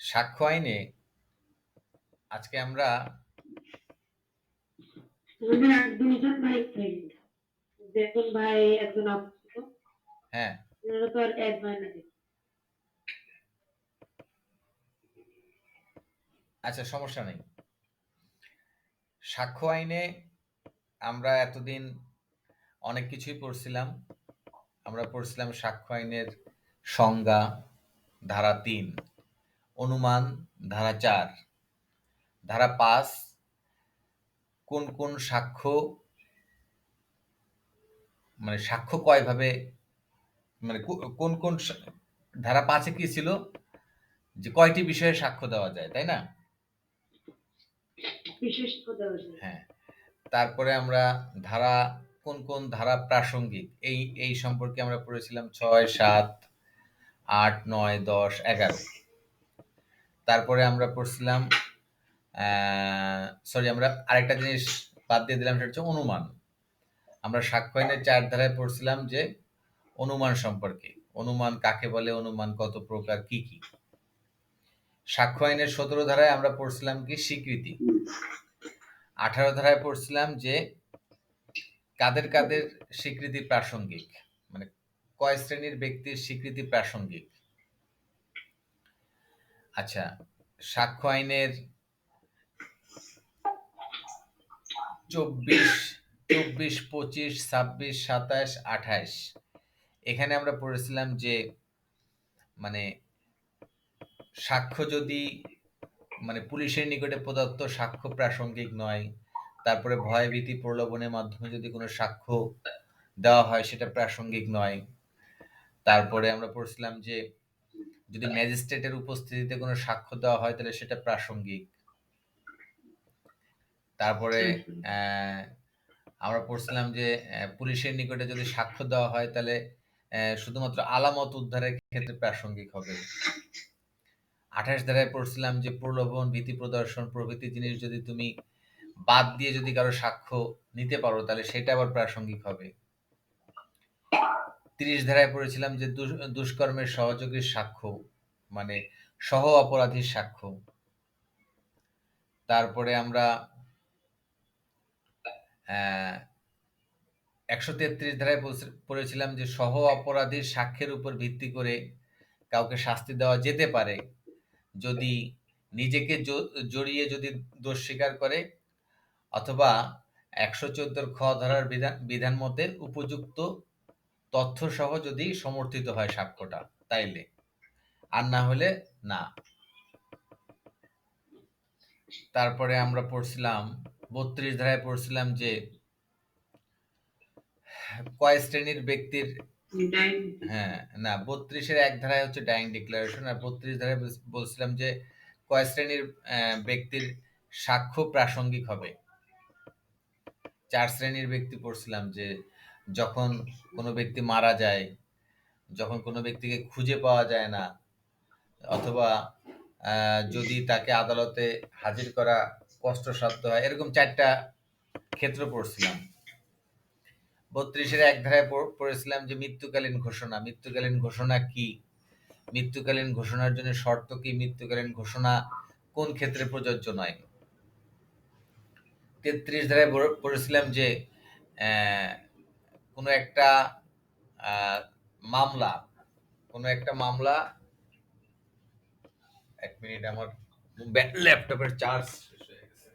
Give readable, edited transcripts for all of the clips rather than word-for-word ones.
সাক্ষ্য আইনে আজকে আমরা আমাদের আর দুইজন ভাই ফ্রেন্ড, বেতন ভাই একজন অপরিচিত, হ্যাঁ ওনারা তো আর এক ভাই না। আচ্ছা, সমস্যা নেই। সাক্ষ্য আইনে আমরা এতদিন অনেক কিছুই পড়ছিলাম। আমরা পড়ছিলাম সাক্ষ্য আইনের সংজ্ঞা ধারা ৩, অনুমান ধারা ৪, ধারা ৫, কোন কোন সাক্ষ্য, মানে সাক্ষ্য কয়ভাবে, মানে কোন কোন ধারা ৫-এ কি ছিল, যে কয়টি বিষয়ে সাক্ষ্য দেওয়া যায়, তাই না? বিশেষ করে হ্যাঁ। তারপরে আমরা ধারা, কোন কোন ধারা প্রাসঙ্গিক, এই সম্পর্কে আমরা পড়েছিলাম ৬, ৭, ৮, ৯, ১০, ১১। তারপরে আমরা পড়ছিলাম সরি, আমরা আরেকটা জিনিস বাদ দিয়ে দিলাম, সেটা হচ্ছে অনুমান। আমরা সাক্ষ্য আইনের ৪ ধারায় পড়ছিলাম যে অনুমান সম্পর্কে, অনুমান কাকে বলে, অনুমান কত প্রকার, কি কি। সাক্ষ্য আইনের ১৭ ধারায় আমরা পড়ছিলাম কি, স্বীকৃতি। ১৮ ধারায় পড়ছিলাম যে কাদের কাদের স্বীকৃতি প্রাসঙ্গিক, মানে কয় শ্রেণীর ব্যক্তির স্বীকৃতি প্রাসঙ্গিক। আচ্ছা, সাক্ষ্য আইনের ২৪, ২৫, ২৬, ২৬, ২৭, ২৮ এখানে আমরা পড়েছিলাম যে মানে সাক্ষ্য যদি, মানে পুলিশের নিকটে প্রদত্ত সাক্ষ্য প্রাসঙ্গিক নয়, তারপরে ভয় ভীতি প্রলোভনের মাধ্যমে যদি কোনো সাক্ষ্য দেওয়া হয় সেটা প্রাসঙ্গিক নয়। তারপরে আমরা পড়ছিলাম যে যদি ম্যাজিস্ট্রেটের উপস্থিতিতে কোনো সাক্ষ্য দেওয়া হয় তাহলে সেটা প্রাসঙ্গিক। তারপরে আমরা পড়ছিলাম যে পুলিশের নিকটে যদি সাক্ষ্য দেওয়া হয় তাহলে শুধুমাত্র আলামত উদ্ধারের ক্ষেত্রে প্রাসঙ্গিক হবে। ২৮ ধারায় পড়ছিলাম যে প্রলোভন, ভীতি প্রদর্শন প্রভৃতি জিনিস যদি তুমি বাদ দিয়ে যদি কারো সাক্ষ্য নিতে পারো তাহলে সেটা আবার প্রাসঙ্গিক হবে। ৩০ ধারায় পড়েছিলাম যে দুষ্কর্মের সহযোগীর সাক্ষ্য, মানে সহ অপরাধীর সাক্ষ্য। তারপরে আমরা ১৩৩ ধারায় পড়েছিলাম যে সহ অপরাধীর সাক্ষ্যের উপর ভিত্তি করে কাউকে শাস্তি দেওয়া যেতে পারে যদি নিজেকে জড়িয়ে যদি দোষ স্বীকার করে, অথবা ১১৪ খ ধারার বিধান মতে উপযুক্ত তথ্য সহ যদি সমর্থিত হয় সাক্ষ্যটা, তাইলে, আর না হলে না। তারপরে আমরা পড়ছিলাম ৩২ ধারায় পড়ছিলাম যে কয় শ্রেণীর ব্যক্তির, হ্যাঁ না, ৩২-এর ১ ধারায় হচ্ছে ডাইং ডিক্লারেশন, আর ৩২ ধারায় বলছিলাম যে কয় শ্রেণীর ব্যক্তির সাক্ষ্য প্রাসঙ্গিক হবে। ৪ শ্রেণীর ব্যক্তি পড়ছিলাম যে যখন কোনো ব্যক্তি মারা যায়, যখন কোনো ব্যক্তিকে খুঁজে পাওয়া যায় না, অথবা যদি তাকে আদালতে হাজির করা কষ্টসাধ্য হয়, এরকম ৪টা ক্ষেত্র পড়ছিলাম। ৩২-এর ১ ধারায় পড়েছিলাম যে মৃত্যুকালীন ঘোষণা। মৃত্যুকালীন ঘোষণা কি, মৃত্যুকালীন ঘোষণার জন্য শর্ত কি, মৃত্যুকালীন ঘোষণা কোন ক্ষেত্রে প্রযোজ্য নয়। ৩৩ ধারায় পড়েছিলাম যে কোনো একটা মামলা, কোনো একটা মামলা, ১ মিনিট, আমার ল্যাপটপের চার্জ শেষ হয়ে গেছে।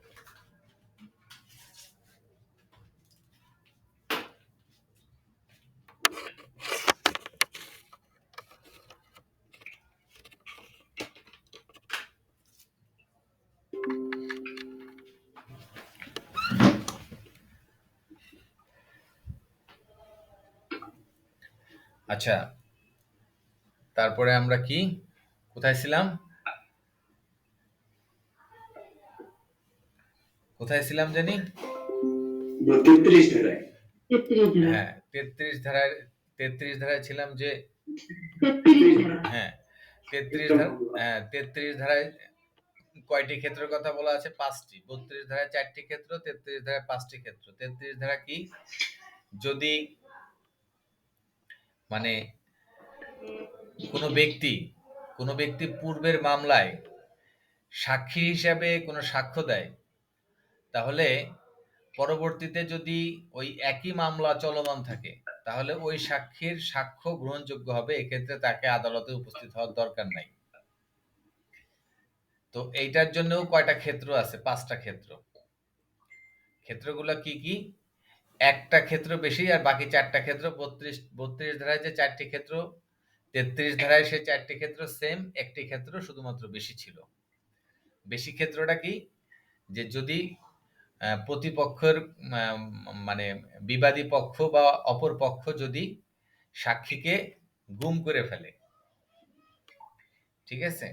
আচ্ছা, তারপরে আমরা কি, কোথায় ছিলাম, কোথায় ছিলাম জানি? ৩৩ ধারায়। হ্যাঁ, ৩৩ ধারায় ছিলাম যে, হ্যাঁ ৩৩ ধারায় কয়টি ক্ষেত্রের কথা বলা আছে? ৫টি। ৩২ ধারায় ৪টি ক্ষেত্র, ৩৩ ধারায় ৫টি ক্ষেত্র। ৩৩ ধারা কি, যদি মানে কোনো ব্যক্তি পূর্বের মামলায় সাক্ষী হিসাবে কোনো সাক্ষ্য দেয়, তাহলে পরবর্তীতে যদি ওই একই মামলা চলমান থাকে, তাহলে ওই সাক্ষীর সাক্ষ্য গ্রহণযোগ্য হবে। এক্ষেত্রে তাকে আদালতে উপস্থিত হওয়ার দরকার নাই। তো এইটার জন্যও কয়টা ক্ষেত্র আছে? 5টা ক্ষেত্র। ক্ষেত্রগুলো কি কি? একটা ক্ষেত্র বেশি আর বাকি 4টা ক্ষেত্র। 32 ধারায় যে 4টি ক্ষেত্র, 33 ধারায় সে 4টি ক্ষেত্র সেম, একটি ক্ষেত্র শুধুমাত্র বেশি ছিল। বেশি ক্ষেত্রটা কি? যে যদি প্রতিপক্ষের মানে বিবাদী পক্ষ বা অপর পক্ষ যদি সাক্ষীকে গুম করে ফেলে, ঠিক আছে?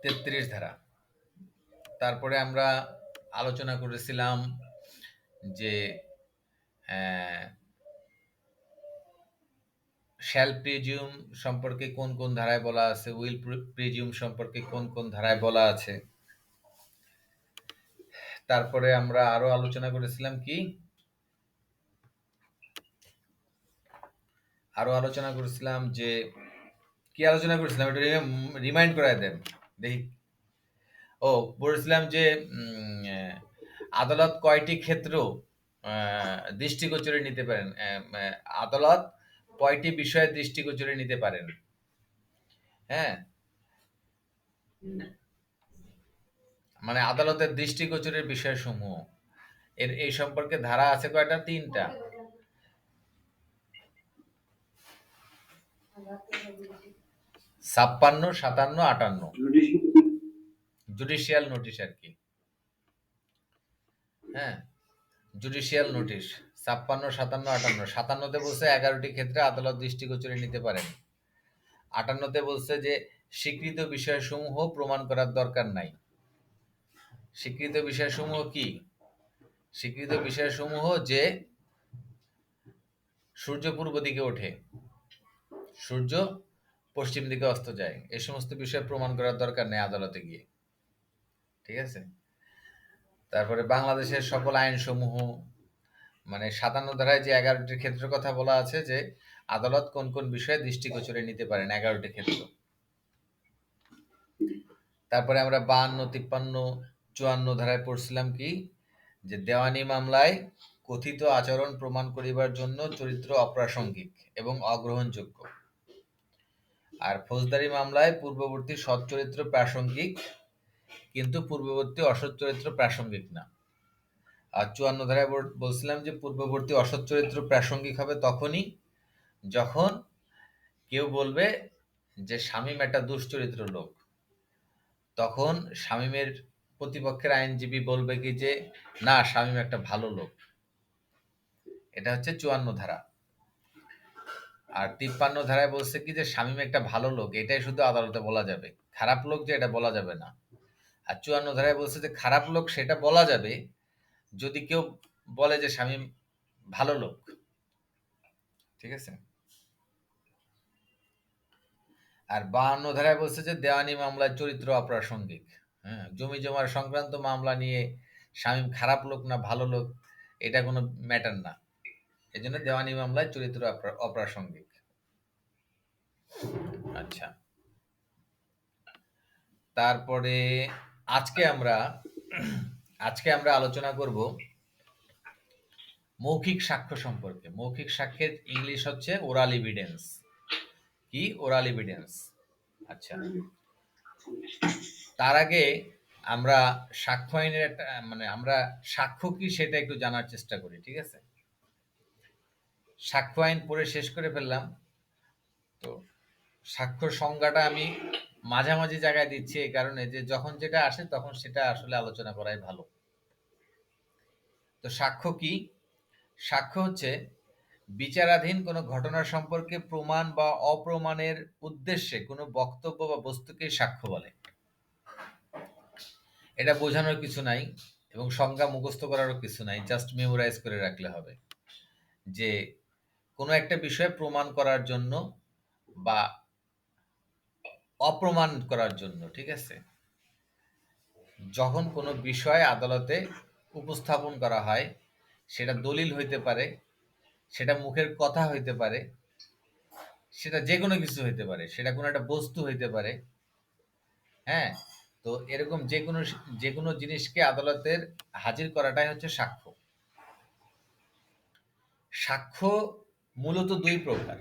33 ধারা। তারপরে আমরা আলোচনা করেছিলাম যে শ্যাল প্রিজিউম সম্পর্কে কোন কোন ধারায় বলা আছে, উইল প্রিজিউম সম্পর্কে কোন কোন ধারায় বলা আছে। তারপরে আমরা আরো আলোচনা করেছিলাম কি, যে কি আলোচনা করেছিলাম, এটা রিমাইন্ড করায় দেন দেখি। ও, বলেছিলাম যে আদালত কয়টি ক্ষেত্র দৃষ্টিগোচরে নিতে পারেন, আদালত কয়টি বিষয়ে দৃষ্টিগোচরে নিতে পারেন। হ্যাঁ, মানে আদালতের দৃষ্টিগোচরের বিষয়সমূহ, এই সম্পর্কে ধারা আছে কয়টা? 3টা। ছাপ্পান্ন, 57, 58। জুডিশিয়াল নোটিশ আর কি। হ্যাঁ, জুডিশিয়াল নোটিশ 56, 57, 58। 57তে বলছে 11টি ক্ষেত্রে আদালত দৃষ্টিগোচরে নিতে পারেন। 58তে বলছে যে স্বীকৃত বিষয়সমূহ প্রমাণ করার দরকার নাই। স্বীকৃত বিষয়সমূহ কি? স্বীকৃত বিষয়সমূহ যে সূর্য পূর্ব দিকে ওঠে, সূর্য পশ্চিম দিকে অস্ত যায়, এই সমস্ত বিষয় প্রমাণ করার দরকার নেই আদালতে গিয়ে। ঠিক আছে? তারপরে বাংলাদেশের সকল আইনসমূহ, মানে 57 ধারায় যে 11টি ক্ষেত্রের কথা বলা আছে, যে আদালত কোন কোন বিষয়ে দৃষ্টিগোচরে নিতে পারেন, 11টি ক্ষেত্র। তারপরে আমরা 52, 53, 54 ধারায় পড়ছিলাম কি, যে দেওয়ানি মামলায় কথিত আচরণ প্রমাণ করিবার জন্য চরিত্র অপ্রাসঙ্গিক এবং অগ্রহণযোগ্য, আর ফৌজদারি মামলায় পূর্ববর্তী সৎ চরিত্র প্রাসঙ্গিক কিন্তু পূর্ববর্তী অসৎ চরিত্র প্রাসঙ্গিক না। আর 54 ধারায় বলছিলাম যে পূর্ববর্তী অসৎ চরিত্র প্রাসঙ্গিক হবে তখনই যখন কেউ বলবে যে শামীম একটা দুশ্চরিত্র লোক, তখন শামীমের প্রতিপক্ষের আইনজীবী বলবে কি যে না, শামীম একটা ভালো লোক। এটা হচ্ছে 54 ধারা। আর 53 ধারায় বলছে কি যে শামীম একটা ভালো লোক, এটাই শুধু আদালতে বলা যাবে, খারাপ লোক যে এটা বলা যাবে না। আর 54 ধারায় বলছে যে খারাপ লোক সেটা বলা যাবে যদি কেউ বলে যে শামীম ভালো লোক। ঠিক আছে? আর 52 ধারায় বলছে যে দেওয়ানি মামলায় চরিত্র অপ্রাসঙ্গিক। হ্যাঁ, জমি জমার সংক্রান্ত মামলা নিয়ে শামীম খারাপ লোক না ভালো লোক এটা কোনো ম্যাটার না, এই জন্য দেওয়ানি মামলায় চরিত্র অপ্রাসঙ্গিক। আচ্ছা, তারপরে আজকে আমরা আলোচনা করব মৌখিক সাক্ষ্য সম্পর্কে। মৌখিক সাক্ষ্যের ইংলিশ হচ্ছে ওরাল এভিডেন্স। কি? Oral evidence. আচ্ছা, তার আগে আমরা সাক্ষ্য আইনের একটা আমরা সাক্ষ্য কি সেটা একটু জানার চেষ্টা করি। ঠিক আছে? সাক্ষ্য আইন পড়ে শেষ করে ফেললাম। তো সাক্ষ্যর সংজ্ঞাটা আমি মাঝামাঝি জায়গায় দিচ্ছি এই কারণে যে যখন যেটা আসে তখন সেটা আসলে আলোচনা করাই ভালো। তো সাক্ষ্য কি? সাক্ষ্য হচ্ছে বিচারাধীন কোনো ঘটনা সম্পর্কে প্রমাণ বা অপ্রমাণের উদ্দেশ্যে কোনো বক্তব্য বা বস্তুকে সাক্ষ্য বলে। এটা বোঝানোর কিছু নাই এবং সংজ্ঞা মুখস্থ করারও কিছু নাই, জাস্ট মেমোরাইজ করে রাখলে হবে যে কোনো একটা বিষয় প্রমাণ করার জন্য বা অপ্রমাণ করার জন্য, ঠিক আছে, যখন কোনো বিষয় আদালতে উপস্থাপন করা হয়, সেটা দলিল হইতে পারে, সেটা মুখের কথা হইতে পারে, সেটা যে কোনো কিছু হইতে পারে, সেটা কোনো একটা বস্তু হইতে পারে, হ্যাঁ? তো এরকম যেকোনো জিনিসকে আদালতের হাজির করাটাই হচ্ছে সাক্ষ্য। সাক্ষ্য মূলত ২ প্রকার।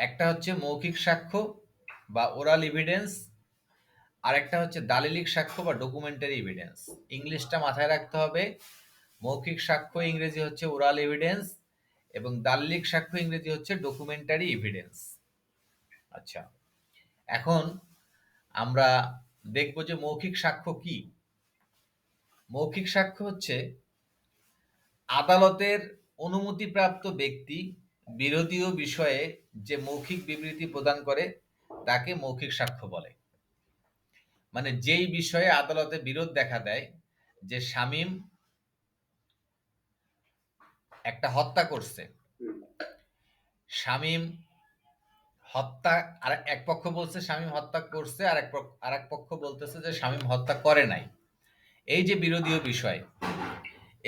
একটা হচ্ছে মৌখিক সাক্ষ্য বা ওরাল এভিডেন্স, আরেকটা হচ্ছে দালিলিক সাক্ষ্য বা ডকুমেন্টারি এভিডেন্স। ইংলিশটা মাথায় রাখতে হবে। মৌখিক সাক্ষ্য ইংরেজি হচ্ছে ওরাল এভিডেন্স এবং দালিলিক সাক্ষ্য ইংরেজি হচ্ছে ডকুমেন্টারি এভিডেন্স। আচ্ছা, এখন আমরা দেখব যে মৌখিক সাক্ষ্য কি। মৌখিক সাক্ষ্য হচ্ছে আদালতের অনুমতিপ্রাপ্ত ব্যক্তি বিরোধীয় বিষয়ে যে মৌখিক বিবৃতি প্রদান করে তাকে মৌখিক সাক্ষ্য বলে। মানে যেই বিষয়ে আদালতে বিরোধ দেখা দেয় যে শামীম একটা হত্যা করছে, শামীম হত্যা, আর এক পক্ষ বলছে শামীম হত্যা করছে, আর এক পক্ষ বলতেছে যে শামীম হত্যা করে নাই। এই যে বিরোধীয় বিষয়,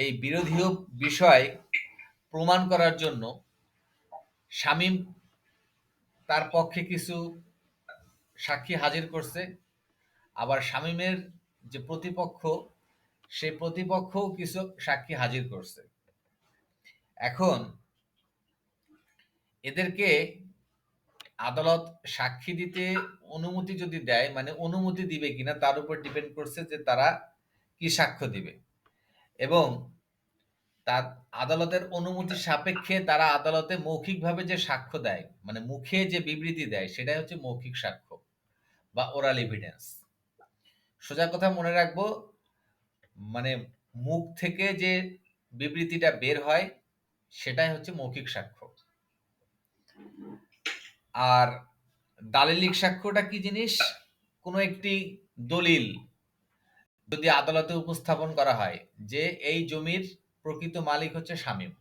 এই বিরোধীয় বিষয় প্রমাণ করার জন্য শামীম তার পক্ষে কিছু সাক্ষী হাজির করছে, আবার শামীমের যে প্রতিপক্ষ সেই প্রতিপক্ষও কিছু সাক্ষী হাজির করছে। এখন এদেরকে আদালত সাক্ষী দিতে অনুমতি যদি দেয়, মানে অনুমতি দিবে কিনা তার উপর ডিপেন্ড করছে যে তারা কি সাক্ষ্য দিবে, এবং তার আদালতের অনুমতি সাপেক্ষে তারা আদালতে মৌখিকভাবে যে সাক্ষ্য দেয়, মানে মুখে যে বিবৃতি দেয়, সেটাই হচ্ছে মৌখিক সাক্ষ্য বা ওরাল এভিডেন্স। সোজা কথা মনে রাখবো, মানে মুখ থেকে যে বিবৃতিটা বের হয় সেটাই হচ্ছে মৌখিক সাক্ষ্য। আর দালিলিক সাক্ষ্যটা কি জিনিস? কোনো একটি দলিল যদি আদালতে উপস্থাপন করা হয় যে এই জমির প্রকৃত মালিক হচ্ছে শামীম,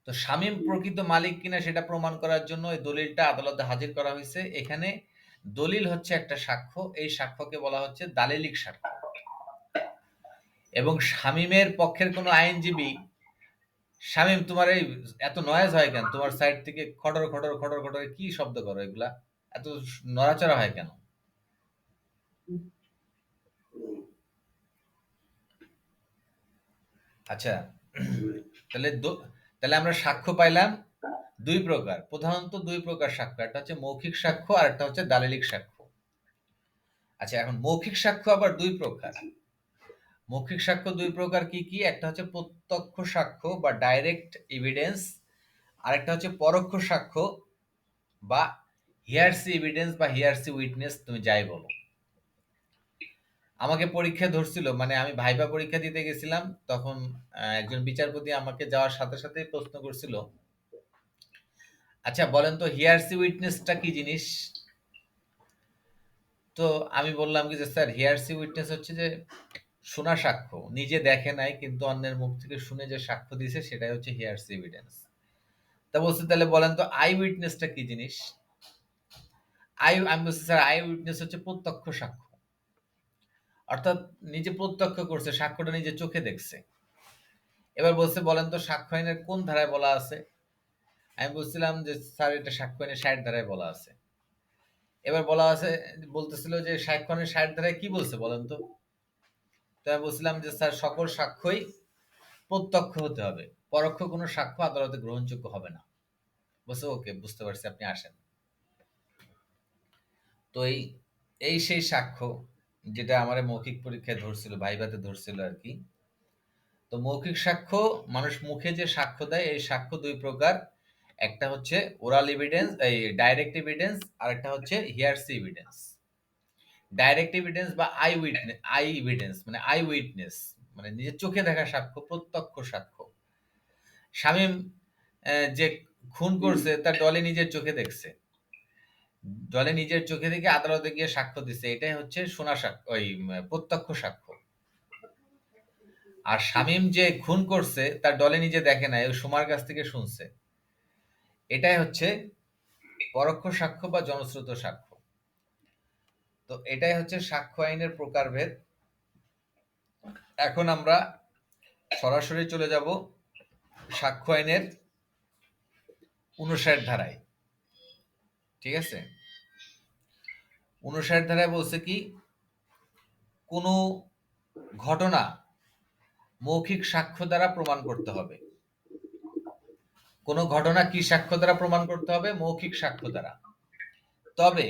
তো শামীম প্রকৃত মালিক কিনা সেটা প্রমাণ করার জন্য এই দলিলটা আদালতে হাজির করা হয়েছে। এখানে দলিল হচ্ছে একটা সাক্ষ্য, এই সাক্ষ্যকে বলা হচ্ছে দালিলিক সাক্ষ্য। এবং শামীমের পক্ষের কোনো আইনজীবী, শামীম তোমার এই এত নয়েজ হয় কেন, তোমার সাইড থেকে খটর খটর খটর খটর কি শব্দ করো, এগুলা এত নড়াচড়া হয় কেন? আচ্ছা, তাহলে তাহলে আমরা সাক্ষ্য পাইলাম ২ প্রকার, প্রধানত ২ প্রকার সাক্ষ্য। একটা হচ্ছে মৌখিক সাক্ষ্য আর একটা হচ্ছে দালিলিক সাক্ষ্য। আচ্ছা, এখন মৌখিক সাক্ষ্য আবার ২ প্রকার। মৌখিক সাক্ষ্য ২ প্রকার কি কি? একটা হচ্ছে প্রত্যক্ষ সাক্ষ্য বা ডাইরেক্ট এভিডেন্স, আরেকটা হচ্ছে পরোক্ষ সাক্ষ্য বা হিয়ারসি এভিডেন্স বা হিয়ারসি উইটনেস, তুমি যাই বলো। আমাকে পরীক্ষায় ধরছিল, মানে আমি ভাইবা পরীক্ষা দিতে গেছিলাম, তখন একজন বিচারপতি আমাকে যাওয়ার সাথে সাথেই প্রশ্ন করছিল, আচ্ছা বলেন তো হিয়ারসি উইটনেসটা কি জিনিস? তো আমি বললাম কি যে স্যার হিয়ারসি উইটনেস হচ্ছে যে শোনা সাক্ষ্য, নিজে দেখে নাই কিন্তু অন্যের মুখ থেকে শুনে যে সাক্ষ্য দিছে সেটাই হচ্ছে হিয়ারসি এভিডেন্স। তা বলছে তাহলে বলেন তো আই উইটনেসটা কি জিনিস? আমি বলছি স্যার আই উইটনেস হচ্ছে প্রত্যক্ষ সাক্ষ্য, অর্থাৎ নিজে প্রত্যক্ষ করছে, সাক্ষ্যটা নিজে চোখে দেখছে। এবার বলছে বলেন তো সাক্ষ্য আইনের কোন ধারায় বলা আছে? আমি বলছিলাম যে স্যার এটা সাক্ষ্য আইনের ৬০ ধারায় বলা আছে। এবার বলা আছে, বলতেছিল যে সাক্ষ্য আইনের ৬০ ধারায় কি বলছে বলেন তো? তো আমি বলছিলাম যে স্যার সকল সাক্ষ্যই প্রত্যক্ষ হতে হবে, পরোক্ষ কোনো সাক্ষ্য আদালতে গ্রহণযোগ্য হবে না। বলছে ওকে বুঝতে পারছি, আপনি আসেন। তো এই সেই সাক্ষ্য যেটা আমার মৌখিক পরীক্ষায় ধরছিল, ভাইভাতে ধরছিল আর কি। তো মৌখিক সাক্ষ্য, মানুষ মুখে যে সাক্ষ্য দেয়, এই সাক্ষ্য ২ প্রকার। একটা হচ্ছে ওরাল এভিডেন্স, এই ডাইরেক্ট এভিডেন্স, আর একটা হচ্ছে হিয়ারসি এভিডেন্স। ডাইরেক্ট এভিডেন্স বা আই এভিডেন্স মানে আই উইটনেস, মানে নিজের চোখে দেখা সাক্ষ্য, প্রত্যক্ষ সাক্ষ্য। শামীম যে খুন করছে তার ডলি নিজের চোখে দেখছে, ডলি নিজের চোখে দেখে আদালতে গিয়ে সাক্ষ্য দিচ্ছে, এটাই হচ্ছে শোনা সাক্ষ্য, ওই প্রত্যক্ষ সাক্ষ্য। আর শামীম যে খুন করছে তার ডলে নিজে দেখে নাই, ওই সুমার কাছ থেকে শুনছে, এটাই হচ্ছে পরোক্ষ সাক্ষ্য বা জনশ্রুত সাক্ষ্য। তো এটাই হচ্ছে সাক্ষ্য আইনের প্রকারভেদ। এখন আমরা সরাসরি চলে যাব সাক্ষ্য আইনের ৫৯ ধারায়। ঠিক আছে? 59 ধারায় বলছে কি, কোনো ঘটনা মৌখিক সাক্ষ্য দ্বারা প্রমাণ করতে হবে। কোনো ঘটনা কি সাক্ষ্য দ্বারা প্রমাণ করতে হবে? মৌখিক সাক্ষ্য দ্বারা। তবে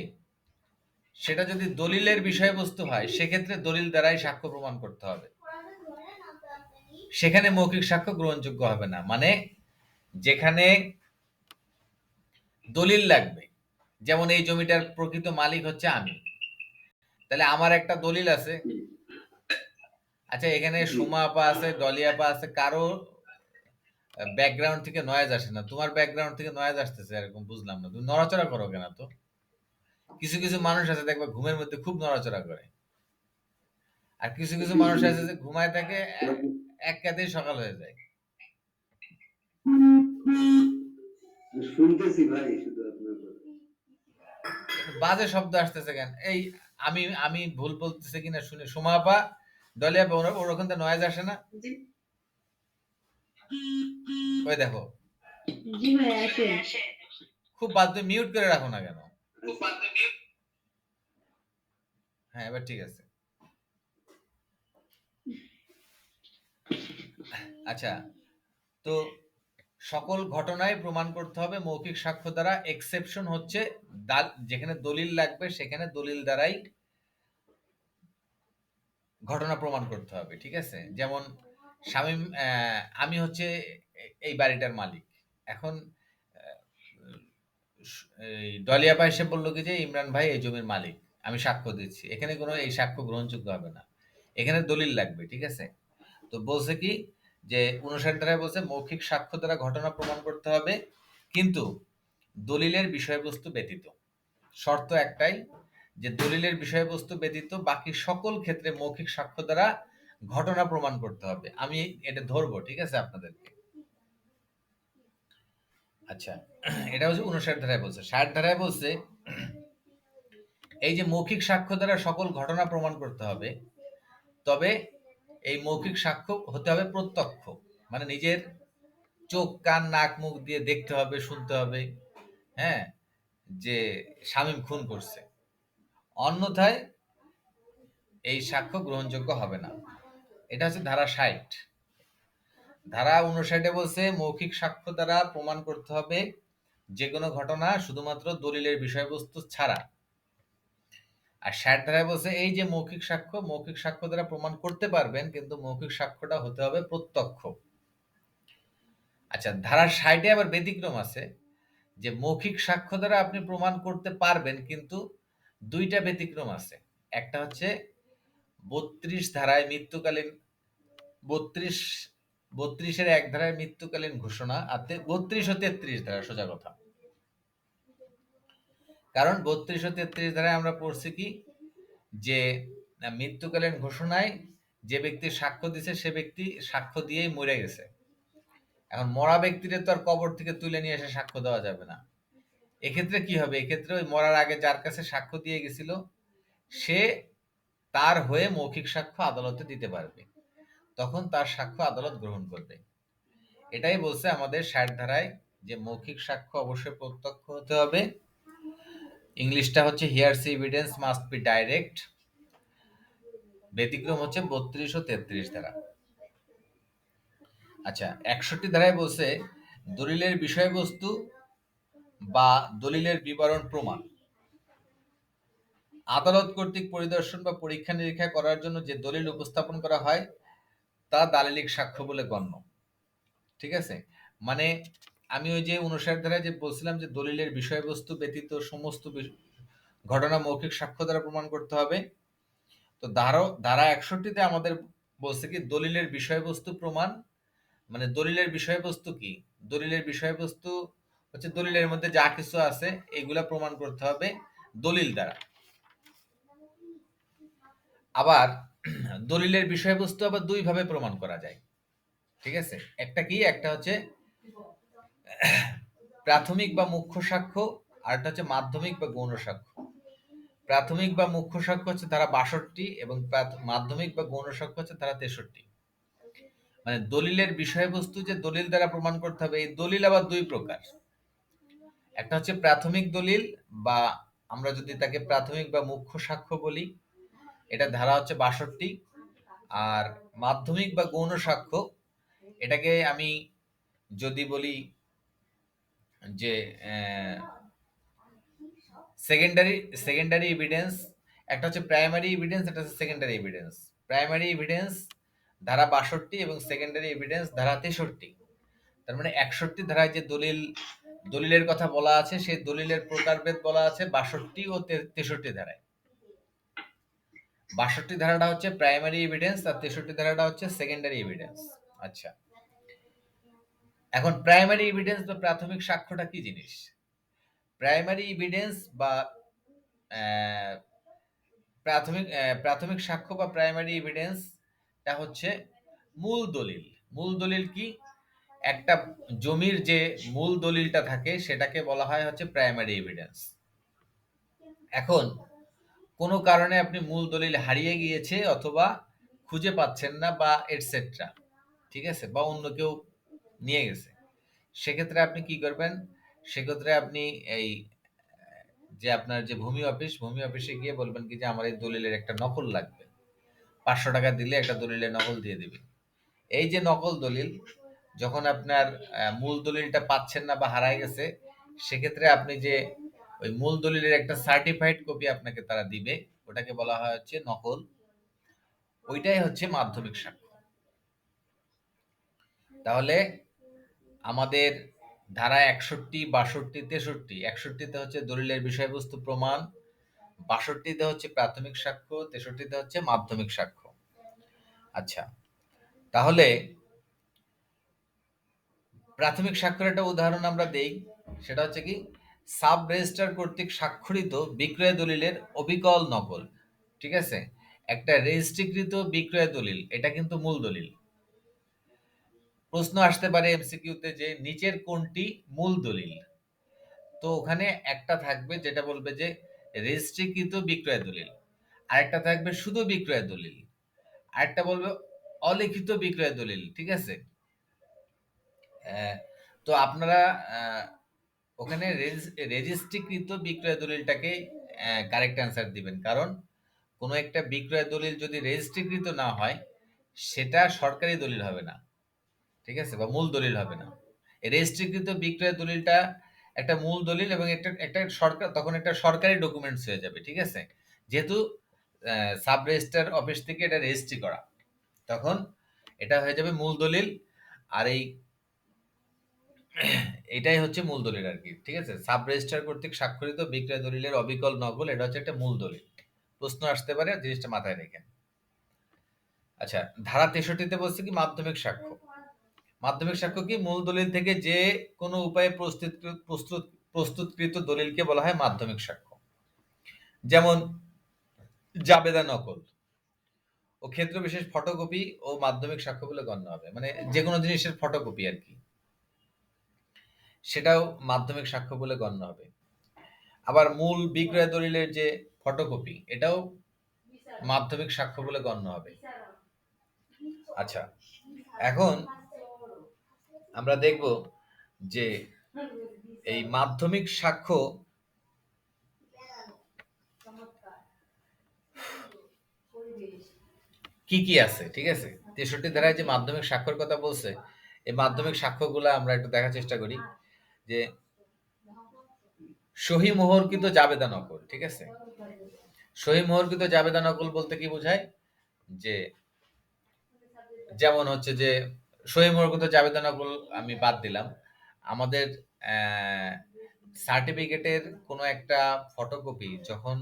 সেটা যদি দলিলের বিষয়বস্তু হয়, সেক্ষেত্রে দলিল দ্বারাই সাক্ষ্য প্রমাণ করতে হবে। সেখানে মৌখিক সাক্ষ্য গ্রহণযোগ্য হবে না। মানে যেখানে দলিল লাগবে, যেমন এই জমিটার প্রকৃত মালিক হচ্ছে আমি, তাহলে আমার একটা দলিল আছে। আচ্ছা, এখানে সুমা আপা আছে, ডলি আপা আছে, কারো ব্যাকগ্রাউন্ড থেকে নয়েজ আসে না, তোমার ব্যাকগ্রাউন্ড থেকে নয়েজ আসতেছে, এরকম বুঝলাম না। তুমি নড়াচড়া করো কেন? তো কিছু কিছু মানুষ আছে দেখবে ঘুমের মধ্যে খুব নড়াচড়া করে, আর কিছু কিছু মানুষ আছে যে ঘুমায় থাকে, এক কাতেই সকাল হয়ে যায়। শুনতেছি ভাই, শুধু আপনার কথা। বাজে শব্দ আসতেছে কেন? এই আমি আমি ভুল বলতেছি কিনা শুনে সুমা আপা, ডলি আপা, ওর ওখান থেকে নয়েজ আসে না? ওই দেখো, জি ভাই আসে। খুব বাজে, মিউট করে রাখো না কেন? আচ্ছা, হ্যাঁ, এবার ঠিক আছে। আচ্ছা, তো সকল ঘটনায় প্রমাণ করতে হবে মৌখিক সাক্ষ্য দ্বারা। এক্সেপশন হচ্ছে যেখানে দলিল লাগবে, সেখানে দলিল দ্বারাই ঘটনা প্রমাণ করতে হবে। ঠিক আছে? যেমন শামীম, আমি হচ্ছে এই বাড়িটার মালিক। এখন এই ডলি আপা এসে বললো কি যে ইমরান ভাই এই জমির মালিক, আমি সাক্ষ্য দিচ্ছি। এখানে কোনো এই সাক্ষ্য গ্রহণযোগ্য হবে না, এখানে দলিল লাগবে। ঠিক আছে? তো বলছে কি যে 59 ধারায় বলছে মৌখিক সাক্ষ্য দ্বারা ঘটনা প্রমাণ করতে হবে, কিন্তু দলিলের বিষয়বস্তু ব্যতীত। শর্ত একটাই, যে দলিলের বিষয়বস্তু ব্যতীত বাকি সকল ক্ষেত্রে মৌখিক সাক্ষ্য দ্বারা ঘটনা প্রমাণ করতে হবে। আমি এটা ধরবো, ঠিক আছে, আপনাদেরকে। আচ্ছা, এটা হচ্ছে 59 ধারায় বলছে। 60 ধারায় বলছে এই যে মৌখিক সাক্ষ্য দ্বারা সকল ঘটনা প্রমাণ করতে হবে, তবে এই মৌখিক সাক্ষ্য হতে হবে প্রত্যক্ষ, মানে নিজের চোখ কান নাক মুখ দিয়ে দেখতে হবে, শুনতে হবে, হ্যাঁ, যে শামীম খুন করছে। অন্যথায় এই সাক্ষ্য গ্রহণযোগ্য হবে না। এটা হচ্ছে ধারা 60। ধারা 59 বলছে মৌখিক সাক্ষ্য দ্বারা প্রমাণ করতে হবে যে কোনো ঘটনা শুধুমাত্র দলিলের বিষয়বস্তু ছাড়া। আর 60 ধারায় বলছে এই যে মৌখিক সাক্ষ্য, মৌখিক সাক্ষ্য দ্বারা প্রমাণ করতে পারবেন, কিন্তু মৌখিক সাক্ষ্যটা হতে হবে প্রত্যক্ষ। আচ্ছা, ধারা 60 আবার ব্যতিক্রম আছে, যে মৌখিক সাক্ষ্য দ্বারা আপনি প্রমাণ করতে পারবেন, কিন্তু দুইটা ব্যতিক্রম আছে। একটা হচ্ছে 32 ধারায় মৃত্যুকালীন, 32 32-এর 1 ধারায় মৃত্যুকালীন ঘোষণা, আর 32 ও 33 ধারা, সোজা কথা। কারণ 32 ও 33 ধারায় আমরা পড়ছি কি যে মৃত্যুকালীন ঘোষণায় যে ব্যক্তি সাক্ষ্য দিছে সে ব্যক্তি সাক্ষ্য দিয়েই মরে গেছে। এখন মরা ব্যক্তিরে তো আর কবর থেকে তুলে নিয়ে এসে সাক্ষ্য দেওয়া যাবে না। এক্ষেত্রে কি হবে? এক্ষেত্রে ওই মরার আগে যার কাছে সাক্ষ্য দিয়ে গেছিল, সে তার হয়ে মৌখিক সাক্ষ্য আদালতে দিতে পারবে, তখন তার সাক্ষ্য আদালত গ্রহণ করবে। এটাই বলছে আমাদের 60 ধারায়, যে মৌখিক সাক্ষ্য অবশ্যই প্রত্যক্ষ হতে হবে। ইংলিশটা হচ্ছে হিয়ারসি এভিডেন্স মাস্ট বি ডাইরেক্ট। ব্যতিক্রম হচ্ছে 32 ও 33 ধারা। আচ্ছা, 61 ধারায় বলছে দলিলের বিষয়বস্তু বা দলিলের বিবরণ প্রমাণ আদালত কর্তৃক পরিদর্শন বা পরীক্ষা নিরীক্ষা করার জন্য যে দলিল উপস্থাপন করা হয় তা দালিলিক সাক্ষ্য বলে গণ্য। ঠিক আছে? মানে আমি ওই যে 59 ধারায় যে বলছিলাম যে দলিলের বিষয়বস্তু ব্যতীত সমস্ত ঘটনা মৌখিক সাক্ষ্য দ্বারা প্রমাণ করতে হবে, তো ধারা 61-তে আমাদের বলছে কি দলিলের বিষয়বস্তু প্রমাণ, মানে দলিলের বিষয়বস্তু কি? দলিলের বিষয়বস্তু হচ্ছে দলিলের মধ্যে যা কিছু আছে এগুলা প্রমাণ করতে হবে দলিল দ্বারা। আবার দলিলের বিষয়বস্তু আবার দুই ভাবে প্রমাণ করা যায়। ঠিক আছে? একটা কি? একটা হচ্ছে প্রাথমিক বা মুখ্য সাক্ষ্য, আর একটা হচ্ছে মাধ্যমিক বা গৌণ সাক্ষ্য। প্রাথমিক বা মুখ্য সাক্ষ্য হচ্ছে ধারা 62 এবং মাধ্যমিক বা গৌণ সাক্ষ্য হচ্ছে ধারা 63। মানে দলিলের বিষয়বস্তু যে দলিল দ্বারা প্রমাণ করতে হবে, এই দলিল আবার দুই প্রকার। একটা হচ্ছে প্রাথমিক দলিল বা আমরা যদি তাকে প্রাথমিক বা মুখ্য সাক্ষ্য বলি, এটা ধারা হচ্ছে ৬২। আর মাধ্যমিক বা গৌণ সাক্ষ্য, এটাকে আমি যদি বলি যে সেকেন্ডারি এভিডেন্স, একটা হচ্ছে প্রাইমারি এভিডেন্স, একটা হচ্ছে সেকেন্ডারি এভিডেন্স। প্রাইমারি এভিডেন্স ধারা ৬২ এবং সেকেন্ডারি এভিডেন্স ধারা ৬৩। তার মানে ৬১ ধারায় যে দলিলের কথা বলা আছে, সেই দলিলের প্রকারভেদ বলা আছে ৬২ ও ৬৩ ধারায়। ৬২ ধারাটা হচ্ছে প্রাইমারি এভিডেন্স আর ৬৩ ধারাটা হচ্ছে সেকেন্ডারি এভিডেন্স। আচ্ছা, এখন প্রাইমারি এভিডেন্স বা প্রাথমিক সাক্ষ্যটা কি জিনিস? প্রাইমারি এভিডেন্স বা প্রাথমিক সাক্ষ্য বা প্রাইমারি এভিডেন্সটা হচ্ছে মূল দলিল। মূল দলিল কি? একটা জমির যে মূল দলিলটা থাকে সেটাকে বলা হয় হচ্ছে প্রাইমারি এভিডেন্স। এখন কোনো কারণে আপনি মূল দলিল হারিয়ে গিয়েছে অথবা খুঁজে পাচ্ছেন না বা এটসেট্রা, ঠিক আছে, বা অন্য কেউ নিয়ে গেছে, সেক্ষেত্রে আপনি কি করবেন? সেক্ষেত্রে আপনি এই যে আপনার যে ভূমি অফিসে গিয়ে বলবেন কি যে আমার এই দলিলের একটা নকল লাগবে, ৫০০ টাকা দিলে একটা দলিলের নকল দিয়ে দিবে। এই যে নকল দলিল, যখন আপনার মূল দলিলটা পাচ্ছেন না বা হারায় গেছে, সেক্ষেত্রে আপনি যে ওই মূল দলিলের একটা সার্টিফাইড কপি আপনাকে তারা দিবে, ওটাকে বলা হয় হচ্ছে নকল। ওইটাই হচ্ছে মাধ্যমিক সাক্ষ্য। তাহলে আমাদের ধারা ৬১, ৬২, ৬৩। ৬১তে হচ্ছে দলিলের বিষয়বস্তু প্রমাণ, ৬২তে হচ্ছে প্রাথমিক সাক্ষ্য, ৬৩তে হচ্ছে মাধ্যমিক সাক্ষ্য। আচ্ছা, তাহলে প্রাথমিক সাক্ষ্যের একটা উদাহরণ আমরা দেই, সেটা হচ্ছে কি সাব রেজিস্ট্রার কর্তৃক স্বাক্ষরিত বিক্রয় দলিলের অবিকল নকল। ঠিক আছে, একটা রেজিস্ট্রিকৃত বিক্রয় দলিল, এটা কিন্তু মূল দলিল। প্রশ্ন আসতে পারে এমসিকিউতে যে নিচের কোনটি মূল দলিল? তো ওখানে একটা থাকবে যেটা বলবে যে রেজিস্ট্রিকৃত বিক্রয় দলিল, আরেকটা থাকবে শুধু বিক্রয় দলিল, আরেকটা বলবে অলিখিত বিক্রয় দলিল। ঠিক আছে, তো আপনারা ওখানে রেজিস্ট্রিকৃত বিক্রয় দলিলটাকে কারেক্ট অ্যান্সার দিবেন, কারণ কোনো একটা বিক্রয় দলিল যদি রেজিস্ট্রিকৃত না হয় সেটা সরকারি দলিল হবে না, ঠিক আছে, বা মূল দলিল হবে না। রেজিস্ট্রিকৃত বিক্রয় দলিলটা একটা মূল দলিল এবং একটা সরকার, তখন একটা সরকারি ডকুমেন্টস হয়ে যাবে। ঠিক আছে, যেহেতু সাব রেজিস্ট্রার অফিস থেকে এটা রেজিস্ট্রি করা, তখন এটা হয়ে যাবে মূল দলিল। আর এটাই হচ্ছে মূল দলিল আর কি। ঠিক আছে, সাব রেজিস্ট্রার কর্তৃক স্বাক্ষরিত বিক্রয় দলিলের অবিকল নকল, এটা হচ্ছে একটা মূল দলিল। প্রশ্ন আসতে পারে, জিনিসটা মাথায় রেখেন। আচ্ছা, ধারা ৬৩তে বলছে কি মাধ্যমিক সাক্ষ্য। মাধ্যমিক সাক্ষ্য কি? মূল দলিল থেকে যে কোনো উপায়ে প্রস্তুতকৃত দলিলকে বলা হয় মাধ্যমিক সাক্ষ্য। যেমন জাবেদা নকল ও ক্ষেত্র বিশেষ ফটোকপি ও মাধ্যমিক সাক্ষ্য বলে গণ্য হবে। মানে যে কোনো জিনিসের ফটোকপি আর কি, সেটাও মাধ্যমিক সাক্ষ্য বলে গণ্য হবে। আবার মূল বিক্রয় দলিলের যে ফটোকপি, এটাও মাধ্যমিক সাক্ষ্য বলে গণ্য হবে। আচ্ছা, এখন আমরা দেখব যে এই মাধ্যমিক সাক্ষ্য কি কি আছে। ঠিক আছে, ৬৩ ধারায় যে মাধ্যমিক সাক্ষ্যের কথা বলছে, এই মাধ্যমিক সাক্ষ্যগুলো আমরা একটু দেখার চেষ্টা করি। যে সহি মোহরকৃত জাবেদা নকল। ঠিক আছে, সহি মোহরকৃত জাবেদা নকল বলতে কি বোঝায়? যে যেমন হচ্ছে যে সহি মোহরকৃত জাবেদা নকল আমি বাদ দিলাম, আমাদের সার্টিফিকেটের কোনো একটা ফটোকপি যখন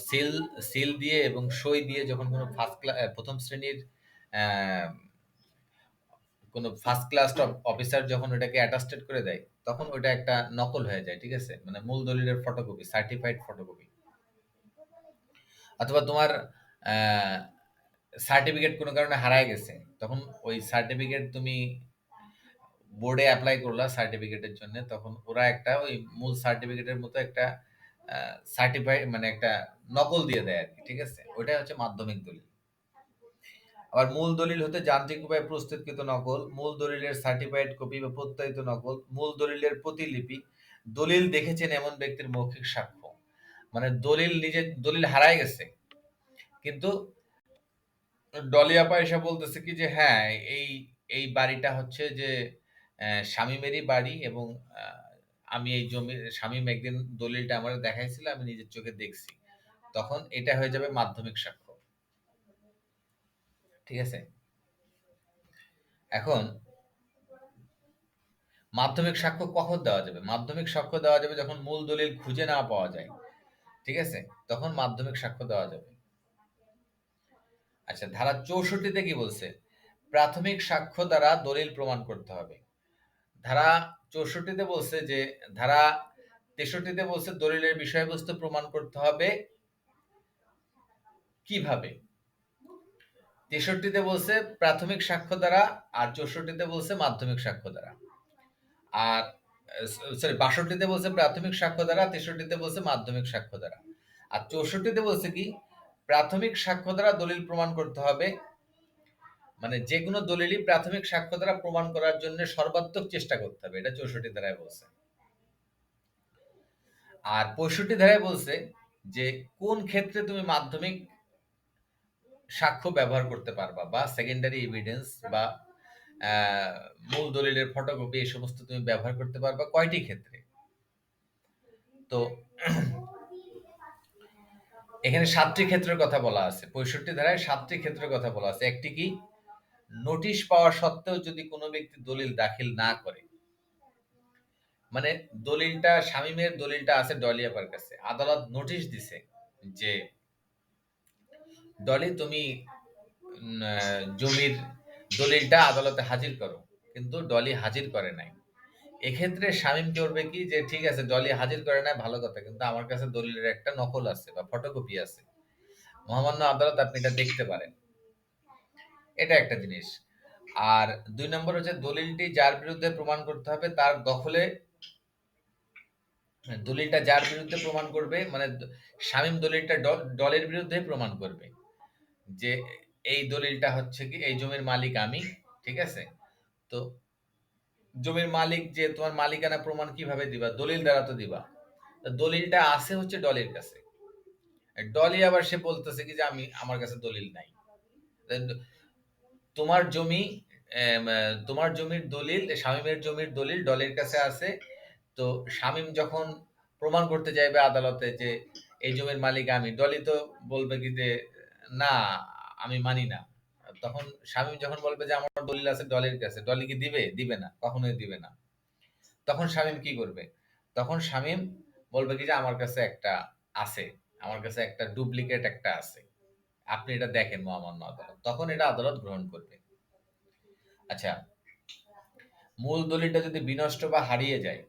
সিল সিল দিয়ে এবং সই দিয়ে যখন কোনো প্রথম শ্রেণীর কোনো ফার্স্ট ক্লাস অফিসার যখন ওটাকে অ্যাটাস্টেড করে দেয়, তখন ওটা একটা নকল হয়ে যায়। ঠিক আছে, মানে মূল দলিলের ফটোকপি, সার্টিফাইড ফটোকপি। অথবা তোমার সার্টিফিকেট কোনো কারণে হারায় গেছে, তখন ওই সার্টিফিকেট তুমি বোর্ডে অ্যাপ্লাই করলা সার্টিফিকেটের জন্য, তখন ওরা একটা ওই মূল সার্টিফিকেটের মতো একটা সার্টিফাই মানে একটা নকল দিয়ে দেয় আর কি। ঠিক আছে, ওইটাই হচ্ছে মাধ্যমিক দলিল। আবার মূল দলিল হতে যান্ত্রিক উপায়ে প্রস্তুতকৃত নকল, মূল দলিলের সার্টিফাইড কপি বা প্রত্যায়িত নকল, মূল দলিলের প্রতিলিপি, দলিল দেখেছেন এমন ব্যক্তির মৌখিক সাক্ষ্য। মানে দলিল হারায় গেছে, কিন্তু ডলি আপা এসে বলতেছে কি যে হ্যাঁ, এই এই বাড়িটা হচ্ছে যে শামীমেরই বাড়ি, এবং আমি এই জমির শামীম একদিন দলিলটা আমার দেখাইছিল, আমি নিজের চোখে দেখছি। তখন এটা হয়ে যাবে মাধ্যমিক সাক্ষ্য। ঠিক আছে? এখন মাধ্যমিক সাক্ষ্য কখন দেওয়া যাবে? মাধ্যমিক সাক্ষ্য দেওয়া যাবে যখন মূল দলিল খুঁজে না পাওয়া যায়। ঠিক আছে? তখন মাধ্যমিক সাক্ষ্য দেওয়া যাবে। আচ্ছা, ধারা ৬৪ তে কি বলছে? প্রাথমিক সাক্ষ্য দ্বারা দলিল প্রমাণ করতে হবে। ধারা ৬৪ তে বলছে যে, ধারা ৬৩ তে বলছে দলিলের বিষয়বস্তু প্রমাণ করতে হবে কিভাবে? ৬৩ তে বলছে প্রাথমিক সাক্ষ্য দ্বারা, আর ৬৪ তে বলছে মাধ্যমিক সাক্ষ্য দ্বারা। আর সরি, ৬২ তে বলছে প্রাথমিক সাক্ষ্য দ্বারা, ৬৩ তে বলছে মাধ্যমিক সাক্ষ্য দ্বারা। আর ৬৪ তে বলছে কি? প্রাথমিক সাক্ষ্য দ্বারা দলিল প্রমাণ করতে হবে, মানে যেকোনো দলিলই প্রাথমিক সাক্ষ্য দ্বারা প্রমাণ করার জন্য সর্বাত্মক চেষ্টা করতে হবে। এটা ৬৪ ধারায় বলছে। আর ৬৫ ধারায় বলছে যে কোন ক্ষেত্রে তুমি মাধ্যমিক সাক্ষ্য ব্যবহার করতে পারবা, বা সেকেন্ডারি এভিডেন্স বা মূল দলিলের ফটোকপি, এই সমস্ত তুমি ব্যবহার করতে পারবা কয়টি ক্ষেত্রে। তো এখানে ৭টি ক্ষেত্রের কথা বলা আছে। ৬৫ ধারায় ৭টি ক্ষেত্রের কথা বলা আছে। একটি কি? নোটিশ পাওয়া সত্ত্বেও যদি কোনো ব্যক্তি দলিল দাখিল না করে, মানে শামীমের দলিলটা আছে ডলি আপার কাছে, আদালত নোটিশ দিছে যে ডলি তুমি জমির দলিলটা আদালতে হাজির করো, কিন্তু ডলি হাজির করে নাই। এক্ষেত্রে শামীম করবে কি যে ঠিক আছে, ডলি হাজির করে নাই ভালো কথা, কিন্তু আমার কাছে দলিলের একটা নকল আছে বা ফটোকপি আছে, মহামান্য আদালত আপনি এটা দেখতে পারেন। এটা একটা জিনিস। আর ২ নম্বর হচ্ছে দলিলটি যার বিরুদ্ধে প্রমাণ করতে হবে তার দখলে, দলিলটা যার বিরুদ্ধে প্রমাণ করবে, মানে শামীম দলিলটা ডলের বিরুদ্ধে প্রমাণ করবে যে এই দলিলটা হচ্ছে কি, এই জমির মালিক আমি। ঠিক আছে? তো জমির মালিক, যে তোমার মালিকানা প্রমাণ কিভাবে দিবা? দলিল দ্বারা তো দিবা। তো দলিলটা আছে হচ্ছে ডলির কাছে। ডলি আবার সে বলতেছে কি যে আমার কাছে দলিল নাই। তোমার জমি, তোমার জমির দলিল, শামীমের জমির দলিল ডলির কাছে আছে। তো শামীম যখন প্রমাণ করতে যাইবে আদালতে যে এই জমির মালিক আমি, ডলি তো বলবে কি যে না, আমি মানি না। তখন শামীম যখন বলবে যে আমার দলিল আছে ডলির কাছে, ডলি কি দিবে? দিবে না, কখনোই দিবে না। তখন শামীম কি করবে? তখন শামীম বলবে কি যে আমার কাছে একটা আছে, আমার কাছে একটা ডুপ্লিকেট একটা আছে, আপনি এটা দেখেন মহামান্য আদালত। তখন এটা আদালত গ্রহণ করবে। আচ্ছা, মূল দলিলটা যদি বিনষ্ট বা হারিয়ে যায়,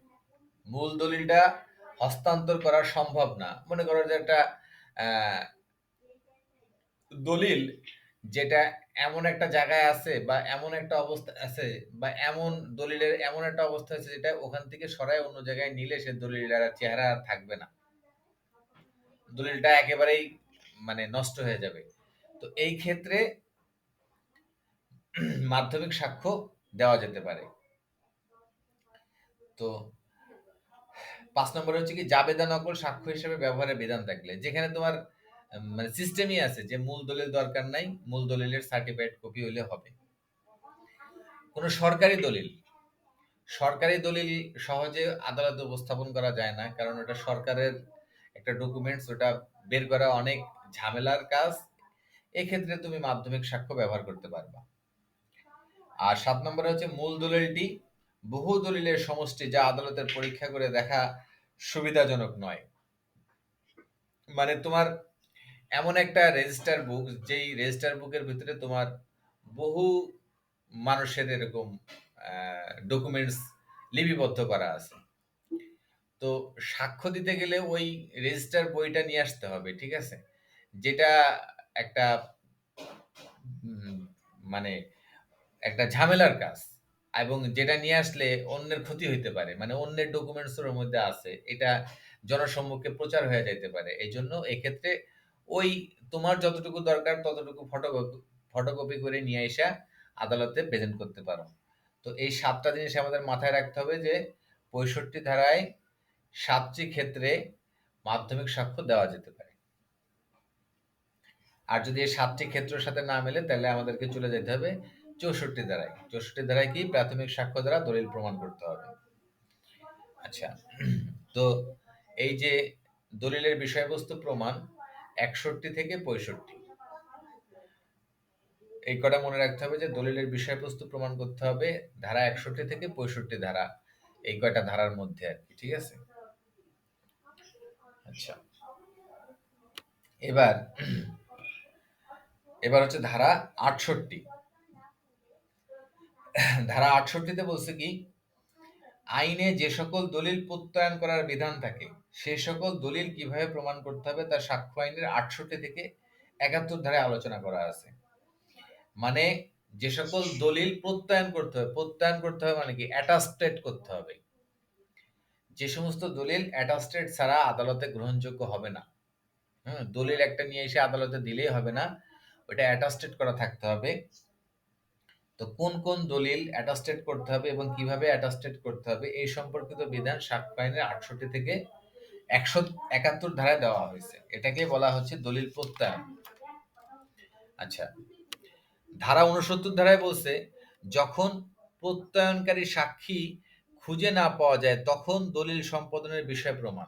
মূল দলিলটা হস্তান্তর করা সম্ভব না। মনে করো যে একটা আহ, দলিল যেটা এমন একটা জায়গায় আছে বা এমন একটা অবস্থা আছে, বা এমন দলিলের এমন একটা অবস্থা আছে যেটা ওখান থেকে সরায় অন্য জায়গায় নিলে সে দলিলের আর চেহারা আর থাকবে না, দলিলটা একেবারেই মানে নষ্ট হয়ে যাবে। তো এই ক্ষেত্রে মাধ্যমিক সাক্ষ্য দেওয়া যেতে পারে। তো ৫ নম্বরে হচ্ছে কি, জাবেদা নকল সাক্ষ্য হিসেবে ব্যবহারের বিধান থাকলে, যেখানে তোমার মানে সিস্টেমই আছে যে মূল দলিল দরকার নাই, মূল দলিলের সার্টিফাইড কপি হইলে হবে। কোন সরকারি দলিল সহজে আদালতে উপস্থাপন করা যায় না, কারণ ওটা সরকারের একটা ডকুমেন্টস, ওটা বের করা অনেক ঝামেলার কাজ। এক্ষেত্রে তুমি মাধ্যমিক সাক্ষ্য ব্যবহার করতে পারবা। আর ৭ নম্বরে হচ্ছে মূল দলিলটি বহু দলিলের সমষ্টি, যা আদালতের পরীক্ষা করে দেখা সুবিধাজনক নয়। মানে তোমার এমন একটা রেজিস্টার বুক, যেই রেজিস্টার বুকের ভিতরে তোমার বহু মানুষের এরকম ডকুমেন্টস লিপিবদ্ধ করা আছে। তো সাক্ষ্য দিতে গেলে ওই রেজিস্টার বইটা নিয়ে আসতে হবে। ঠিক আছে? যেটা একটা মানে একটা ঝামেলার কাজ, এবং যেটা নিয়ে আসলে অন্যের ক্ষতি হইতে পারে, মানে অন্যের ডকুমেন্টস এর মধ্যে আছে, এটা জনসম্মুখে প্রচার হয়ে যাইতে পারে। এই জন্য এক্ষেত্রে ওই তোমার যতটুকু দরকার ততটুকু ফটোকপি করে নিয়ে এসে আদালতে প্রেজেন্ট করতে পারো। তো এই ৭টা জিনিস আমাদের মাথায় রাখতে হবে যে ৬৫ ধারায় ৭টি ক্ষেত্রে মাধ্যমিক সাক্ষ্য দেওয়া যেতে পারে। আর যদি এই ৭টি ক্ষেত্রের সাথে না মেলে তাহলে আমাদেরকে চলে যেতে হবে ৬৪ ধারায়। ৬৪ ধারায় কি প্রাথমিক সাক্ষ্য দ্বারা দলিল প্রমাণ করতে হবে। আচ্ছা, তো এই যে দলিলের বিষয়বস্তু প্রমাণ ৬১ থেকে ৬৫, এই কটা মনে রাখতে হবে যে দলিলের বিষয়বস্তু প্রমাণ করতে হবে ধারা ৬১ থেকে ৬৫ ধারা, এই কয়টা ধারার মধ্যে আর কি, ঠিক আছে। আচ্ছা, এবার হচ্ছে ধারা ৬৮। ধারা ৬৮-তে বলছে কি, আইনে যে সকল দলিল প্রত্যয়ন করার বিধান থাকে সে সকল দলিল কিভাবে প্রমাণ করতে হবে তার সাক্ষ্য আইনের ৬৮ থেকে ৭১ ধারায় আলোচনা করা আছে। মানে যে সকল দলিল প্রত্যয়ন করতে হবে, প্রত্যয়ন করতে হবে মানে কি অ্যাটাস্টেড করতে হবে। যে সমস্ত দলিল অ্যাটাস্টেড ছাড়া আদালতে গ্রহণযোগ্য হবে না। দলিল একটা নিয়ে এসে আদালতে দিলেই হবে না, ওটা অ্যাটাস্টেড করা থাকতে হবে। তো কোন কোন দলিল অ্যাটাস্টেড করতে হবে এবং কিভাবে অ্যাটাস্টেড করতে হবে এই সম্পর্কিত বিধান সাক্ষ্য আইনের ৬৮ থেকে ১৭১ ধারায় দেওয়া হয়েছে। এটাকে বলা হচ্ছে দলিল প্রত্যয়ন। আচ্ছা, ধারা ৬৯ ধারায় বলছে যখন প্রত্যয়নকারী সাক্ষী খুঁজে না পাওয়া যায় তখন দলিল সম্পাদনের বিষয় প্রমাণ।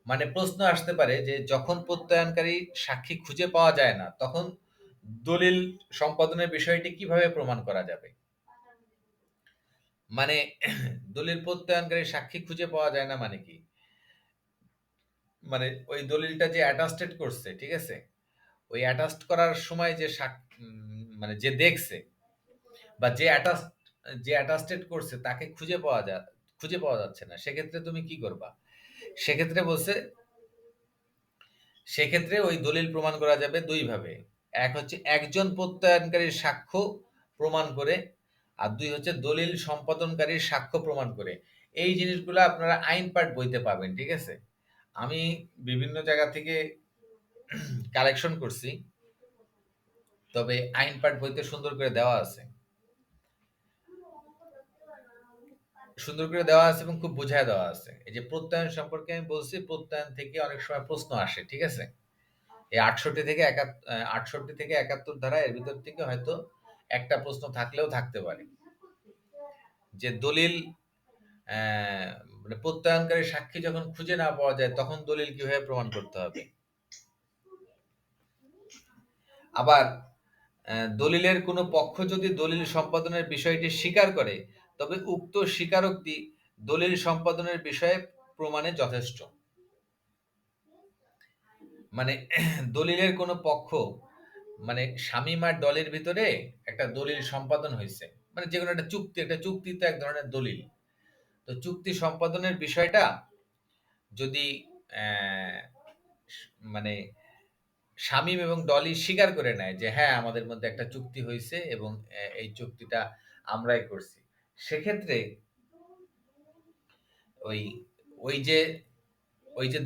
মানে প্রশ্ন আসতে পারে যে যখন প্রত্যয়নকারী সাক্ষী খুঁজে পাওয়া যায় না তখন দলিল সম্পাদনের বিষয়টি কিভাবে প্রমাণ করা যাবে। মানে দলিল প্রত্যয়নকারী সাক্ষী খুঁজে পাওয়া যায় না মানে কি, মানে ওই দলিলটা যে অ্যাটাস্টেড করছে, ঠিক আছে, ওই অ্যাটাস্ট করার সময় যে মানে যে দেখছে বা যে অ্যাটাস্টেড করছে তাকে খুঁজে পাওয়া যাচ্ছে না, সেক্ষেত্রে তুমি কি করবা? সেক্ষেত্রে ওই দলিল প্রমাণ করা যাবে দুই ভাবে। এক হচ্ছে একজন প্রত্যয়নকারীর সাক্ষ্য প্রমাণ করে, আর দুই হচ্ছে দলিল সম্পাদনকারীর সাক্ষ্য প্রমাণ করে। এই জিনিসগুলো আপনারা আইন পাঠ বইতে পাবেন, ঠিক আছে। আমি বিভিন্ন জায়গা থেকে কালেকশন করছি, তবে আইন পাঠ বইতে সুন্দর করে দেওয়া আছে, এবং খুব বুঝায় দেওয়া আছে। এই যে প্রত্যয়ন সম্পর্কে আমি বলছি, প্রত্যয়ন থেকে অনেক সময় প্রশ্ন আসে, ঠিক আছে। এই ৬৮ থেকে ৭১ ধারা এর ভিতর থেকে হয়তো একটা প্রশ্ন থাকলেও থাকতে পারে যে দলিল মানে প্রত্যয়নকারী সাক্ষী যখন খুঁজে না পাওয়া যায় তখন দলিল কিভাবে প্রমাণ করতে হবে। আবার দলিলের কোনো পক্ষ যদি দলিল সম্পাদনের বিষয়টি স্বীকার করে তবে উক্ত স্বীকারোক্তি দলিল সম্পাদনের বিষয়ে প্রমাণে যথেষ্ট। মানে দলিলের কোনো পক্ষ, মানে শামীম আর দলের ভিতরে একটা দলিল সম্পাদন হয়েছে, মানে যে কোনো একটা চুক্তি তো এক ধরনের দলিল। তো চুক্তি সম্পাদনের বিষয়টা যদি মানে শামীম এবং ডলি স্বীকার করে নেয় যে হ্যাঁ আমাদের মধ্যে একটা চুক্তি হয়েছে এবং এই চুক্তিটা আমরাই করছি, সেক্ষেত্রে ওই ওই যে ওই যে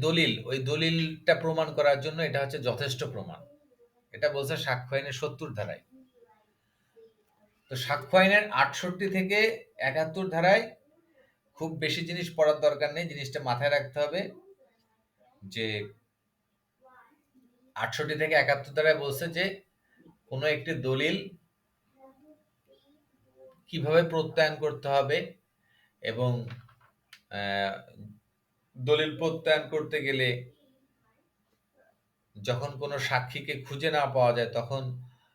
ওই দলিলটা প্রমাণ করার জন্য এটা হচ্ছে যথেষ্ট প্রমাণ। এটা বলছে সাক্ষ্য আইনের ৭০ ধারায়। তো সাক্ষ্য আইনের ৬৮ থেকে ৭১ ধারায় খুব বেশি জিনিস পড়ার দরকার নেই, জিনিসটা মাথায় রাখতে হবে যে ৬৮ থেকে ৭১ ধারায় বলছে যে কোনো একটি দলিল কিভাবে প্রত্যয়ন করতে হবে এবং দলিল প্রত্যয়ন করতে গেলে যখন কোনো সাক্ষীকে খুঁজে না পাওয়া যায় তখন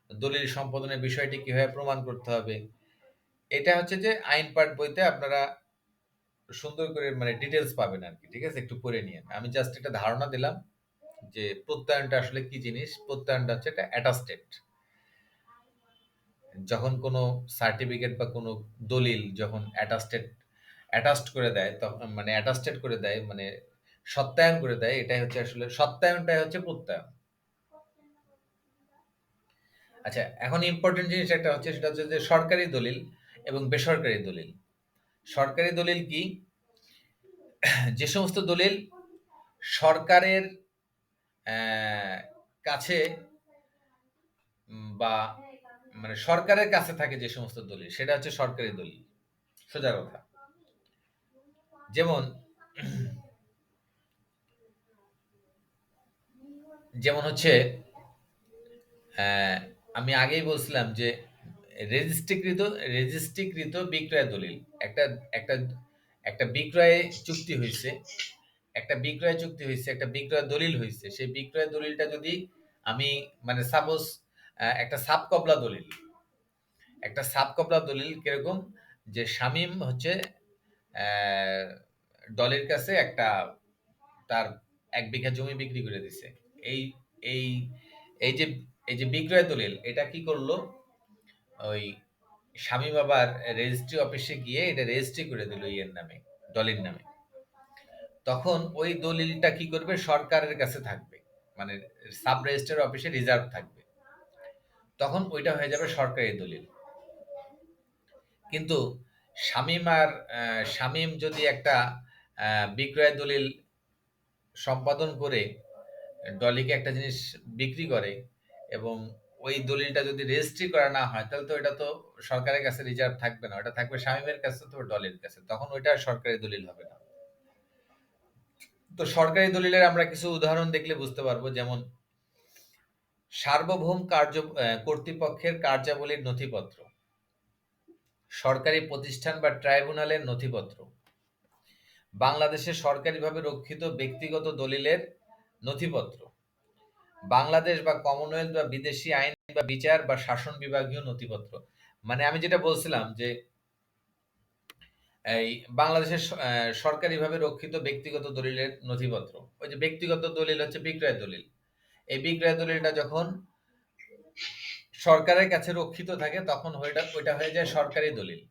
দলিল সম্পাদনের বিষয়টি কিভাবে প্রমাণ করতে হবে। এটা হচ্ছে যে আইন পাঠ বইতে আপনারা সুন্দর করে মানে ডিটেলস পাবেন আর কি, ঠিক আছে। একটু পড়ে নিয়ে আমি জাস্ট একটা ধারণা দিলাম যে প্রত্যয়নটা আসলে কি জিনিস। প্রত্যয়নটা হচ্ছে এটা অ্যাটাস্টেড, যখন কোনো সার্টিফিকেট বা কোনো দলিল যখন অ্যাটাস্ট করে দেয় তখন মানে অ্যাটাস্টেড করে দেয় মানে সত্যায়ন করে দেয়, এটাই হচ্ছে আসলে সত্যায়নটাই হচ্ছে প্রত্যয়ন। আচ্ছা, এখন ইম্পর্টেন্ট জিনিস একটা হচ্ছে, সেটা হচ্ছে যে সরকারি দলিল এবং বেসরকারি দলিল। সরকারি দলিল কি? যে সমস্ত দলিল সরকারের কাছে বা মানে সরকারের কাছে থাকে, যে সমস্ত দলিল সেটা হচ্ছে সরকারি দলিল, সোজা কথা। যেমন যেমন হচ্ছে আমি আগেই বলছিলাম যে রেজিস্ট্রিকৃত রেজিস্ট্রিকৃত বিক্রয় দলিল একটা একটা একটা বিক্রয় চুক্তি হয়েছে, একটা বিক্রয় দলিল হয়েছে। সেই বিক্রয় দলিলটা যদি আমি মানে সাপোজ একটা সাবকবলা দলিল, কিরকম, যে শামীম হচ্ছে আহ, ডলির কাছে একটা তার ১ বিঘা জমি বিক্রি করে দিছে। এই এই এই যে এই যে বিক্রয় দলিল এটা কি করলো, ওই শামীম আবার রেজিস্ট্রি অফিসে গিয়ে এটা রেজিস্ট্রি করে দিল ইয়ের নামে, ডলির নামে। তখন ওই দলিলটা কি করবে, সরকারের কাছে থাকবে, মানে সাব রেজিস্ট্রার অফিসে রিজার্ভ থাকবে। তখন ওইটা হয়ে যাবে সরকারি দলিল। কিন্তু শামীম যদি একটা বিক্রয় দলিল সম্পাদন করে ডলিকে একটা জিনিস বিক্রি করে এবং ওই দলিলটা যদি রেজিস্ট্রি করা না হয়, তাহলে তো এটা তো সরকারের কাছে রিজার্ভ থাকবে না, ওটা থাকবে শামীমের কাছে, তো ডলের কাছে, তখন ওইটা আর সরকারি দলিল হবে না। তো সরকারি দলিলের আমরা কিছু উদাহরণ দেখলে বুঝতে পারবো, যেমন সার্বভৌম কর্তৃপক্ষের কার্যাবলীর নথিপত্র, সরকারি প্রতিষ্ঠান বা ট্রাইব্যুনালের নথিপত্র, বাংলাদেশে সরকারিভাবে রক্ষিত ব্যক্তিগত দলিলের নথিপত্র, বাংলাদেশ বা কমনওয়েলথ বা বিদেশি আইন বা বিচার বা শাসন বিভাগীয় নথিপত্র। মানে আমি যেটা বলছিলাম যে এই বাংলাদেশের সরকারিভাবে রক্ষিত ব্যক্তিগত দলিলের নথিপত্র, ওই যে ব্যক্তিগত দলিল হচ্ছে বিক্রয় দলিল। এই বিক্রয় দলিলটা যখন সরকারের কাছে রক্ষিত থাকে তখন ওইটা হয়ে যায় সরকারি দলিল।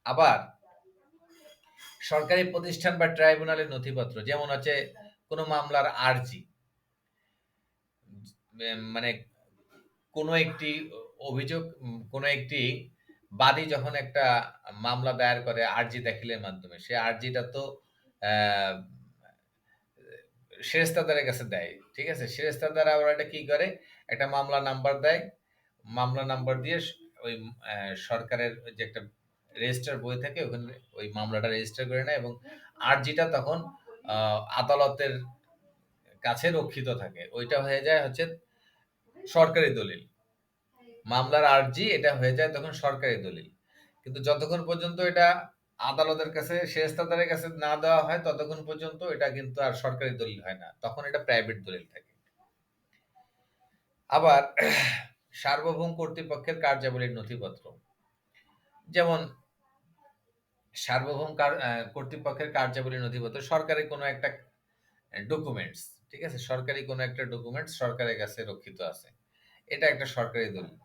আবার সরকারি প্রতিষ্ঠান বা ট্রাইব্যুনালের নথিপত্র, যেমন হচ্ছে কোনো মামলার আর্জি, মানে কোনো একটি অভিযোগ, কোনো একটি বাদী যখন একটা মামলা দায়ের করে আর্জি দাখিলের মাধ্যমে, সে আর্জিটা তো আহ, সেরেস্তাদারের কাছে দেয়, ঠিক আছে। সেরেস্তাদার আবার এটা কি করে, একটা মামলা নাম্বার দেয়, মামলা নাম্বার দিয়ে ওই সরকারের যে একটা রেজিস্টার বই থাকে ওখানে ওই মামলাটা রেজিস্টার করে নেয় এবং আর্জিটা তখন আদালতের কাছে রক্ষিত থাকে। ওইটা হয়ে যায় হচ্ছে সরকারি দলিল। মামলার আর্জি এটা হয়ে যায় তখন সরকারি দলিল। কিন্তু যতক্ষণ পর্যন্ত এটা আদালতের কাছে, সেরেস্তাদারের কাছে না দেওয়া হয়, ততক্ষণ পর্যন্ত এটা কিন্তু আর সরকারি দলিল হয় না, তখন এটা প্রাইভেট দলিল থাকে। আবার সার্বভৌম কর্তৃপক্ষের কার্যাবলীর নথিপত্র, যেমন কর্তৃপক্ষের কার্যাবলীর নথিপত্র, সরকারি কোনো একটা ডকুমেন্টস, ঠিক আছে, সরকারি কোনো একটা ডকুমেন্টস সরকারের কাছে রক্ষিত আছে, এটা একটা সরকারি দলিল।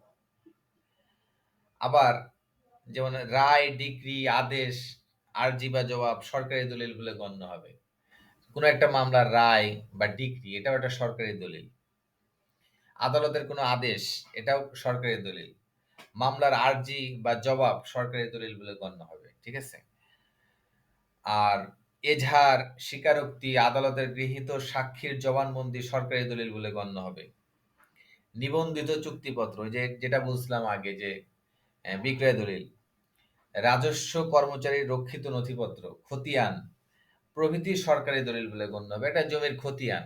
আবার যেমন রায়, ডিক্রি, আদেশ, আর্জি বা জবাব সরকারি দলিল বলে গণ্য হবে। কোনো একটা মামলার রায় বা ডিক্রি এটাও একটা সরকারি দলিল। আদালতের কোনো আদেশ এটাও সরকারি দলিল। মামলার আর্জি বা জবাব সরকারি দলিল বলে গণ্য হবে, ঠিক আছে। আর এজাহার, স্বীকারোক্তি, আদালতের গৃহীত সাক্ষীর জবানবন্দি সরকারি দলিল বলে গণ্য হবে। নিবন্ধিত চুক্তিপত্র, যেটা বুঝলাম আগে যে বিক্রয় দলিল, রাজস্ব কর্মচারীর রক্ষিত নথিপত্র, খতিয়ান প্রভৃতি সরকারি দলিল বলে গণ্য হবে। এটা জমির খতিয়ান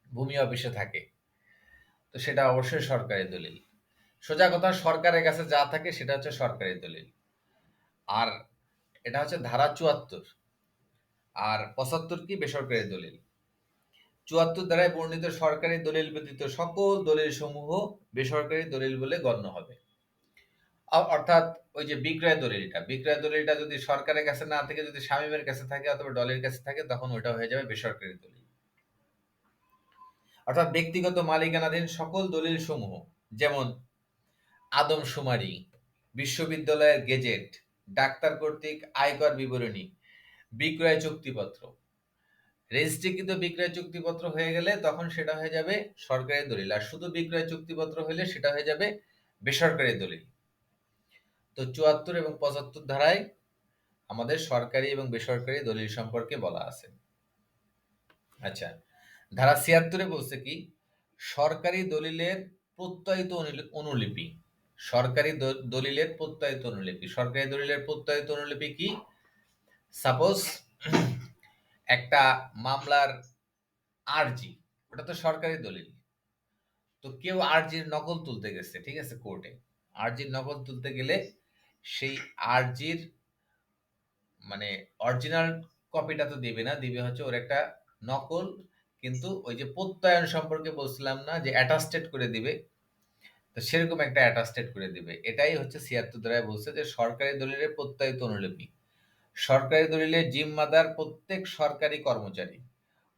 ভূমি অফিসে থাকে, তো সেটা অবশ্যই সরকারি দলিল। সোজা কথা, সরকারের কাছে যা থাকে সেটা হচ্ছে সরকারি দলিল। আর এটা হচ্ছে ধারা ৭৪। আর ৭৫ কি, বেসরকারি দলিল। ৭৪ ধারায় বর্ণিত সরকারি দলিল ব্যতীত সকল দলিল সমূহ বেসরকারি দলিল বলে গণ্য হবে। অর্থাৎ ওই যে বিক্রয় দলিলটা যদি সরকারের কাছে না থেকে যদি শামীমের কাছে থাকে অথবা ডলের কাছে থাকে, তখন ওটা হয়ে যাবে বেসরকারি দলিল। অর্থাৎ ব্যক্তিগত মালিকানাধীন সকল দলিল সমূহ, যেমন আদমশুমারি, বিশ্ববিদ্যালয়ের গেজেট, ডাক্তার কর্তৃক আয়কর বিবরণী, বিক্রয় চুক্তিপত্র, রেজিস্ট্রিকৃত বিক্রয় চুক্তিপত্র হয়ে গেলে তখন সেটা হয়ে যাবে সরকারি দলিল। আর শুধু বিক্রয় চুক্তিপত্র হলে সেটা হয়ে যাবে বেসরকারি দলিল। তো ৭৪ এবং ৭৫ ধারায় আমাদের সরকারি এবং বেসরকারি দলিল সম্পর্কে বলা আছে। আচ্ছা, ধারা ৭৬ বলছে কি, সরকারি দলিলের প্রত্যয়িত অনুলিপি। সরকারি দলিলের প্রত্যয়িত অনুলিপি, সরকারি দলিলের প্রত্যয়িত অনুলিপি কি? সাপোজ একটা মামলার আর্জি, ওটা তো সরকারি দলিল। তো কেউ আরজির নকল তুলতে গেছে, ঠিক আছে, কোর্টে। আরজির নকল তুলতে গেলে সেই আরজির মানে অরিজিনাল কপিটা তো দিবে না, দিবে হচ্ছে ওর একটা নকল। কিন্তু ওই যে প্রত্যয়ন সম্পর্কে বলছিলাম না যে অ্যাটাস্টেড করে দিবে, তো সেরকম একটা অ্যাটাস্টেড করে দিবে। এটাই হচ্ছে ৭৬ ধারায় বলছে যে সরকারি দলিলের প্রত্যয়িত অনুলিপি। সরকারি দলিলের জিম্মাদার প্রত্যেক সরকারি কর্মচারী।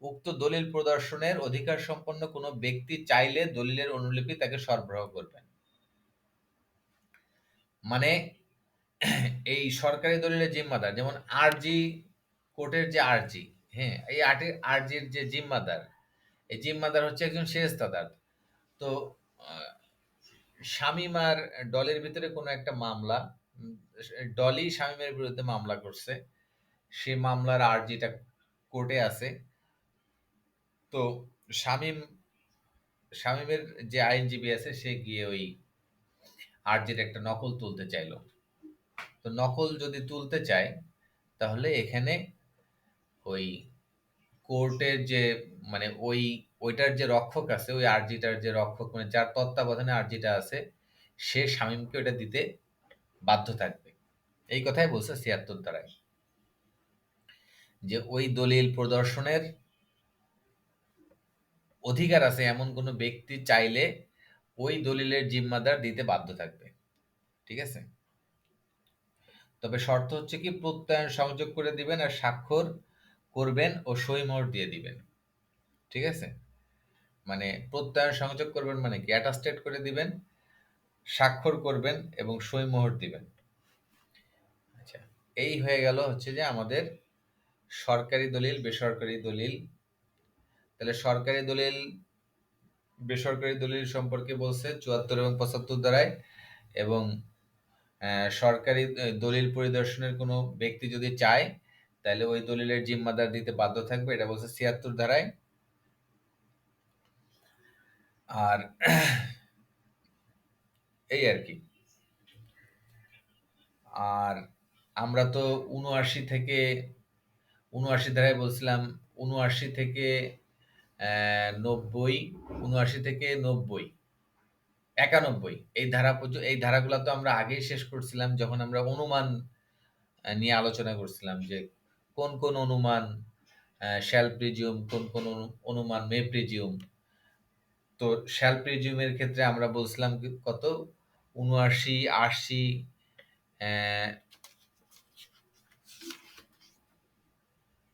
উক্ত দলিল প্রদর্শনের অধিকার সম্পন্ন কোনো ব্যক্তি চাইলে দলিলের অনুলিপি তাকে সরবরাহ করবেন। মানে এই সরকারি দলিলের জিম্মাদার, যেমন আরজি কোর্টের যে আরজি, হ্যাঁ, এই আরজির যে জিম্মাদার, এই জিম্মাদার হচ্ছে একজন সেরেস্তাদার। তো আহ, শামীম আর ডলির ভিতরে কোনো একটা মামলা, ডলি শামীমের বিরুদ্ধে মামলা করছে, সে মামলার আরজিটা কোর্টে আছে। তো শামীম শামীমের যে আইনজীবী আছে সে গিয়ে ওই আরজির একটা নকল তুলতে চাইলো। তো নকল যদি তুলতে চায় তাহলে এখানে ওই কোর্টের যে মানে ওইটার যে রক্ষক আছে, ওই আরজিটার যে রক্ষক মানে যার তত্ত্বাবধানে আরজিটা আছে, সে শামীমকে ওটা দিতে বাধ্য থাকবে। এই কথাই বলছে ৭৬ ধারায়, যে ওই দলিল প্রদর্শনের অধিকার আছে এমন কোনো ব্যক্তি চাইলে ওই দলিলের জিম্মাদার দিতে বাধ্য থাকবে। ঠিক আছে? তবে শর্ত হচ্ছে কি প্রত্যয়ন সংযোগ করে দিবেন আর স্বাক্ষর করবেন ও সই-মোহর দিয়ে দিবেন। ঠিক আছে? মানে প্রত্যয়ন সংযোগ করবেন মানে কি অ্যাটাস্টেড করে দিবেন, স্বাক্ষর করবেন এবং সই-মোহর দিবেন। আচ্ছা, এই হয়ে গেল হচ্ছে যে আমাদের সরকারি দলিল, বেসরকারি দলিল। তাহলে সরকারি দলিল, বেসরকারি দলিল সম্পর্কে বলছে ৭৪ এবং ৭৫ ধারায়। এবং সরকারি দলিল পরিদর্শনের কোনো ব্যক্তি যদি চায় তাহলে ওই দলিলের জিম্মাদার দিতে বাধ্য থাকবে, এটা বলছে ৭৬ ধারায়। আর এই আর কি। আর আমরা তো ৭৯ থেকে ৭৯ ধারায় বলছিলাম, ৭৯ থেকে ৯০, ৭৯ থেকে ৯০, ৯১ এই ধারা পর্যন্ত, এই ধারাগুলা তো আমরা আগেই শেষ করছিলাম যখন আমরা অনুমান নিয়ে আলোচনা করছিলাম যে কোন কোন অনুমান শ্যাল প্রিজিউম, কোন কোন অনুমান মে প্রিজিউম। তো শ্যাল প্রিজিউমের ক্ষেত্রে আমরা বলছিলাম কত ৭৯, ৮০,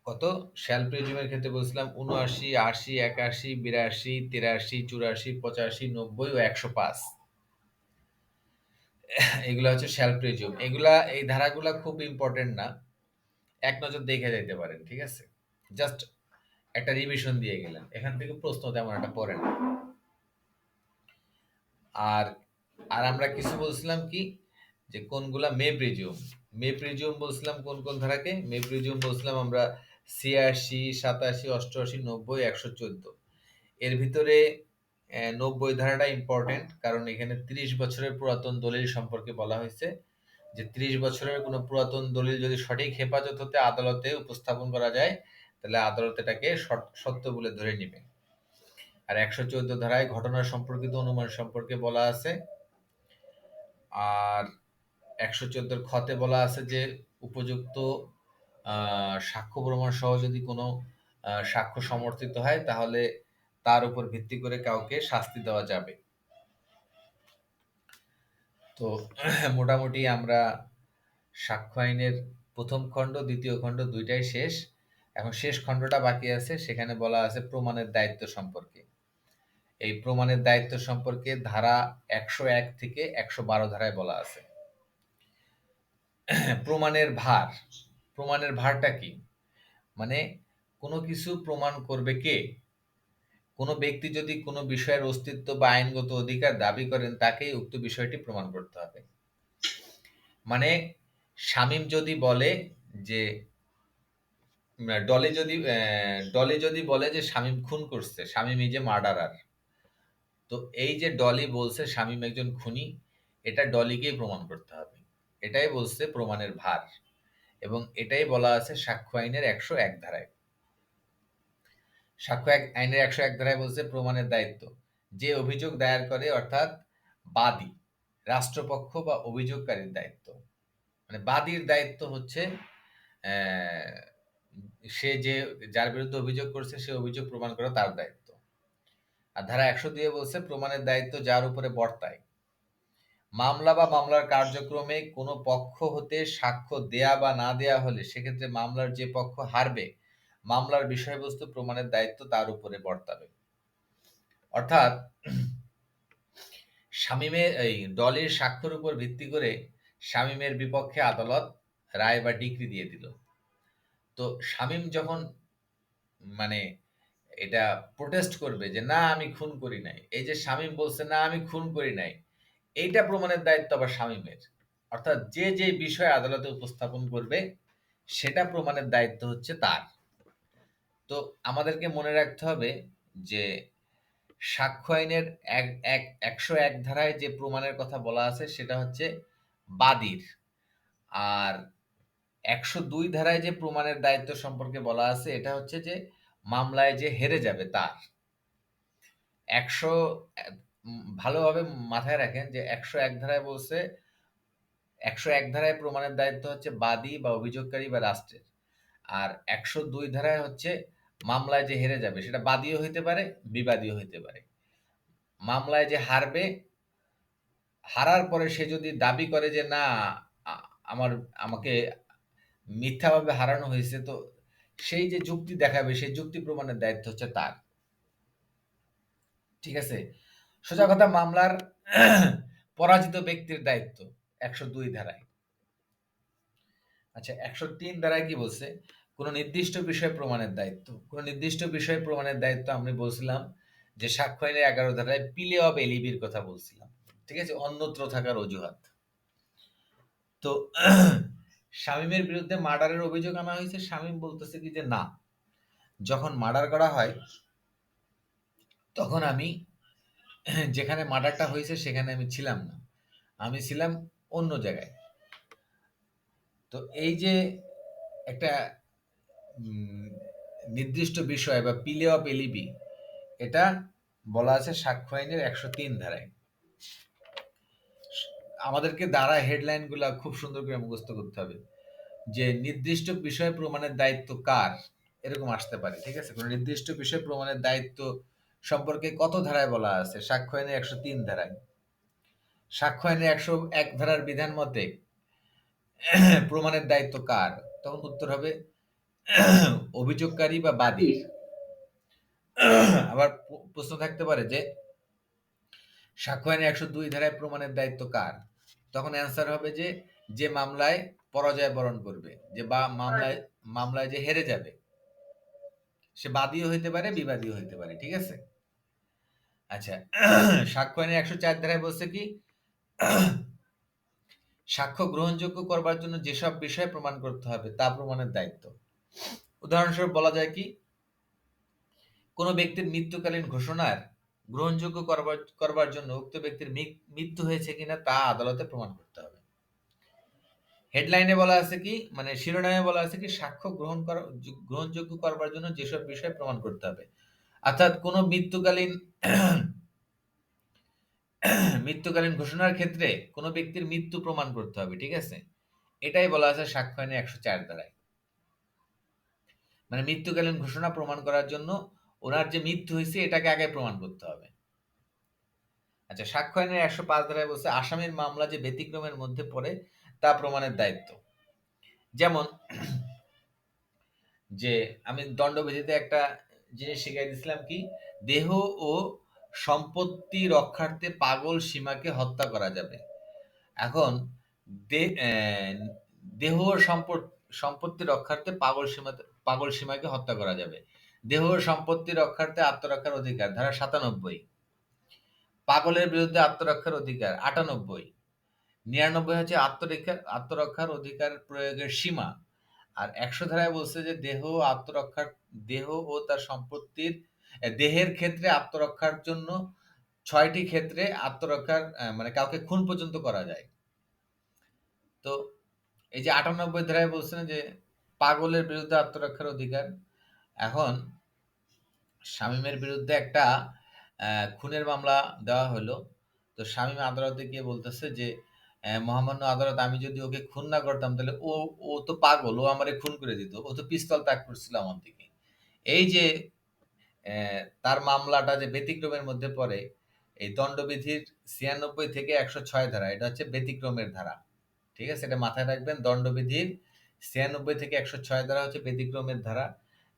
কত শ্যাল প্রিজিউমের ক্ষেত্রে বলছিলাম ৭৯, ৮০, ৮১, ৮২, ৮৩, ৮৪, ৮৫, ৯০ ও ১০৫। এগুলা হচ্ছে শ্যাল প্রিজিউম। এগুলা, এই ধারাগুলা খুব ইম্পর্টেন্ট না, এক নজর দেখে যাইতে পারেন। ঠিক আছে? জাস্ট একটা রিভিশন দিয়ে গেলেন, এখান থেকে প্রশ্ন তেমন একটা পড়ে না। আর আর আমরা কিছু বলছিলাম কি যে কোনগুলা মে প্রিজিউম। মে প্রিজিউম বলছিলাম কোন কোন ধারাকে? মে প্রিজিউম বলছিলাম আমরা ৮৬, ৮৭, ৮৮, ৯০, ১১৪। এর ভিতরে ৯০ ধারাটা ইম্পর্টেন্ট, কারণ এখানে ৩০ বছরের পুরাতন দলিল সম্পর্কে বলা হয়েছে, যে ৩০ বছরের কোনো পুরাতন দলিল যদি সঠিক হেফাজত হতে আদালতে উপস্থাপন করা যায় তাহলে আদালত এটাকে সত্য বলে ধরে নিবে। আর ১১৪ ধারায় ঘটনা সম্পর্কিত অনুমান সম্পর্কে বলা আছে। আর ১১৪ খতে বলা আছে যে উপযুক্ত সাক্ষ্য প্রমাণ সহ যদি কোনো সাক্ষ্য সমর্থিত হয় তাহলে তার উপর ভিত্তি করে কাউকে শাস্তি দেওয়া যাবে। তো মোটামুটি আমরা সাক্ষ্য আইনের প্রথম খণ্ড, দ্বিতীয় খণ্ড দুইটাই শেষ। এখন শেষ খণ্ডটা বাকি আছে, সেখানে বলা আছে প্রমাণের দায়িত্ব সম্পর্কে। এই প্রমাণের দায়িত্ব সম্পর্কে ধারা ১০১ থেকে ১১২ ধারায় বলা আছে। প্রমাণের ভার, প্রমাণের ভারটা কি? মানে কোনো কিছু প্রমাণ করবে কে? কোনো ব্যক্তি যদি কোনো বিষয়ের অস্তিত্ব বা আইনগত অধিকার দাবি করেন তাকেই উক্ত বিষয়টি প্রমাণ করতে হবে। মানে শামীম যদি বলে যে ডলি যদি বলে যে শামীম খুন করছে, শামীম এই যে মার্ডারার, তো এই যে ডলি বলছে শামীম একজন খুনি, এটা ডলিকেই প্রমাণ করতে হবে। এটাই বলছে প্রমাণের ভার, এবং এটাই বলা আছে সাক্ষ্য আইনের ১০১ ধারায়। সাক্ষ্য আইনের 101 ধারায় বলছে প্রমাণের দায়িত্ব যে অভিযোগ দায়ের করে অর্থাৎ বাদী, রাষ্ট্রপক্ষ বা অভিযোগকারীর দায়িত্ব। মানে বাদীর দায়িত্ব হচ্ছে সে যার বিরুদ্ধে অভিযোগ করছে সে অভিযোগ প্রমাণ করা তার দায়িত্ব। আর ধারা 102 বলছে প্রমাণের দায়িত্ব যার উপরে বর্তায়। মামলা বা মামলার কার্যক্রমে কোনো পক্ষ হতে সাক্ষ্য দেয়া বা না দেয়া হলে সেক্ষেত্রে মামলার যে পক্ষ হারবে মামলার বিষয়বস্তু প্রমাণের দায়িত্ব তার উপরে বর্তাবে। অর্থাৎ শামীমের এই দলের সাক্ষ্যের উপর ভিত্তি করে শামীমের বিপক্ষে আদালত রায় বা ডিক্রি দিয়ে দিল। তো শামীম যখন মানে এটা প্রোটেস্ট করবে যে না আমি খুন করি নাই, এই যে শামীম বলছে না আমি খুন করি নাই, এইটা প্রমাণের দায়িত্ব আবার শামীমের। অর্থাৎ যে বিষয় আদালতে উপস্থাপন করবে সেটা প্রমাণের দায়িত্ব হচ্ছে তার। তো আমাদেরকে মনে রাখতে হবে যে সাক্ষ্য আইনের 101 ধারায় যে প্রমাণের কথা বলা আছে সেটা হচ্ছে বাদীর, আর 102 ধারায় যে প্রমাণের দায়িত্ব সম্পর্কে বলা আছে এটা হচ্ছে যে মামলায় যে হেরে যাবে তার। 100 ভালোভাবে মাথায় রাখেন যে 101 ধারায় বলছে 101 ধারায় প্রমাণের দায়িত্ব হচ্ছে বাদী বা অভিযোগকারী বা রাষ্ট্রের, আর 102 ধারায় হচ্ছে মামলায় যে হেরে যাবে সেটা বাদীও হইতে পারে বিবাদীও হইতে পারে। মামলায় যে হারবে, হারার পরে সে যদি দাবি করে যে না আ- আমার আমাকে মিথ্যাভাবে হারানো হয়েছে, তো সেই যে যুক্তি দেখাবে সেই যুক্তি প্রমাণের দায়িত্ব হচ্ছে তার। ঠিক আছে, সোজা কথা মামলার পরাজিত ব্যক্তির দায়িত্ব 102 ধারায়। আচ্ছা 103 ধারায় কি বলছে? কোন নির্দিষ্ট বিষয় প্রমাণের দায়িত্ব। কোন নির্দিষ্ট বিষয় প্রমাণের দায়িত্ব আমি বলছিলাম যে সাক্ষ্য আইনের 11 ধারায় পিলে অব এলিবির কথা বলছিলাম। ঠিক আছে, অন্যত্র থাকার অজুহাত। তো শামীমের বিরুদ্ধে মার্ডারের অভিযোগ আনা হয়েছে। শামীম বলতেছে কি যে না, যখন মার্ডার করা হয় তখন আমি যেখানে মার্ডারটা হয়েছে সেখানে আমি ছিলাম না, আমি ছিলাম অন্য জায়গায়। তো এই যে একটা নির্দিষ্ট বিষয় বা পিলে অফ এলিবি, এটা বলা আছে সাক্ষ্য আইনের 103 ধারায়। আমাদেরকে দ্বারা হেডলাইন গুলা খুব সুন্দর করে মুখস্থ করতে হবে যে নির্দিষ্ট বিষয় প্রমাণের দায়িত্ব কার, এরকম আসতে পারে। ঠিক আছে, কোন নির্দিষ্ট বিষয় প্রমাণের দায়িত্ব সম্পর্কে কত ধারায় বলা আছে? সাক্ষ্য আইনের 103 ধারায়। সাক্ষ্য আইনের 101 ধারার বিধান মতে প্রমাণের দায়িত্ব কার? তখন উত্তর হবে অভিযোগকারী বা বাদীর। আবার প্রশ্ন থাকতে পারে যে সাক্ষ্য আইনের 102 ধারায় প্রমাণের দায়িত্ব কার? তখন অ্যান্সার হবে যে যে মামলায় পরাজয় বরণ করবে, যে বা মামলায় যে হেরে যাবে, সে বাদীও হইতে পারে বিবাদীও হইতে পারে। ঠিক আছে, আচ্ছা সাক্ষ্য আইনের 104 ধারায় বলছে কি সাক্ষ্য গ্রহণযোগ্য করবার জন্য যেসব বিষয় প্রমাণ করতে হবে তা প্রমাণের দায়িত্ব। উদাহরণস্বরূপ বলা যায় কি, কোন ব্যক্তির মৃত্যুকালীন ঘোষণার গ্রহণযোগ্য করবার জন্য উক্ত ব্যক্তির মৃত্যু হয়েছে কিনা তা আদালতে প্রমাণ করতে হবে। হেডলাইনে বলা আছে কি, মানে শিরোনামে বলা আছে কি সাক্ষ্য গ্রহণযোগ্য করবার জন্য যেসব বিষয় প্রমাণ করতে হবে, অর্থাৎ কোন মৃত্যুকালীন ঘোষণার ক্ষেত্রে কোন ব্যক্তির মৃত্যু প্রমাণ করতে হবে। ঠিক আছে, এটাই বলা আছে সাক্ষ্য আইনে 104 ধারায়। মানে মৃত্যুকালীন ঘোষণা প্রমাণ করার জন্য ওনার যে মৃত্যু হয়েছে এটাকে আগে প্রমাণ করতে হবে। আচ্ছা সাক্ষ্য আইনের 105 ধারায় বলছে আসামির মামলা যে ব্যতিক্রমের মধ্যে পড়ে তা প্রমাণের দায়িত্ব। যেমন যে আমি দণ্ডবিধিতে একটা জিনিস শিখাই দিছিলাম কি, দেহ ও সম্পত্তি রক্ষার্থে পাগল সীমাকে হত্যা করা যাবে। এখন দেহ ও সম্পত্তি রক্ষার্থে পাগল সীমাকে হত্যা করা যাবে। দেহ ও সম্পত্তি রক্ষার্থে আত্মরক্ষার অধিকার ধারা 97, পাগলের বিরুদ্ধে আত্মরক্ষার অধিকার 98, 99 হচ্ছে আত্মরক্ষার অধিকার প্রয়োগের সীমা। আর 100 ধারায় বলছে যে দেহ ও তার সম্পত্তির দেহের ক্ষেত্রে আত্মরক্ষার জন্য 6টি ক্ষেত্রে আত্মরক্ষার মানে কাউকে খুন পর্যন্ত করা যায়। তো এই যে 98 ধারায় বলছেন যে পাগলের বিরুদ্ধে আত্মরক্ষার অধিকার। এখন শামীমের বিরুদ্ধে একটা খুনের মামলা দেওয়া হলো। তো শামীম আদালতে গিয়ে বলতেছে যে, "মহামান্য আদালত, আমি যদি ওকে খুন না করতাম তাহলে ও তো পাগল। ও আমারে খুন করে দিত। ও তো পিস্তল তাক করছিল আমার দিকে।" এই যে তার মামলাটা যে ব্যতিক্রমের মধ্যে পড়ে, এই দণ্ডবিধির ৯৬ থেকে ১০৬ ধারা। এটা হচ্ছে ব্যতিক্রমের ধারা। ঠিক আছে? এটা মাথায় রাখবেন। দণ্ডবিধির ৯৬ থেকে ১০৬ ধারা হচ্ছে ব্যতিক্রমের ধারা।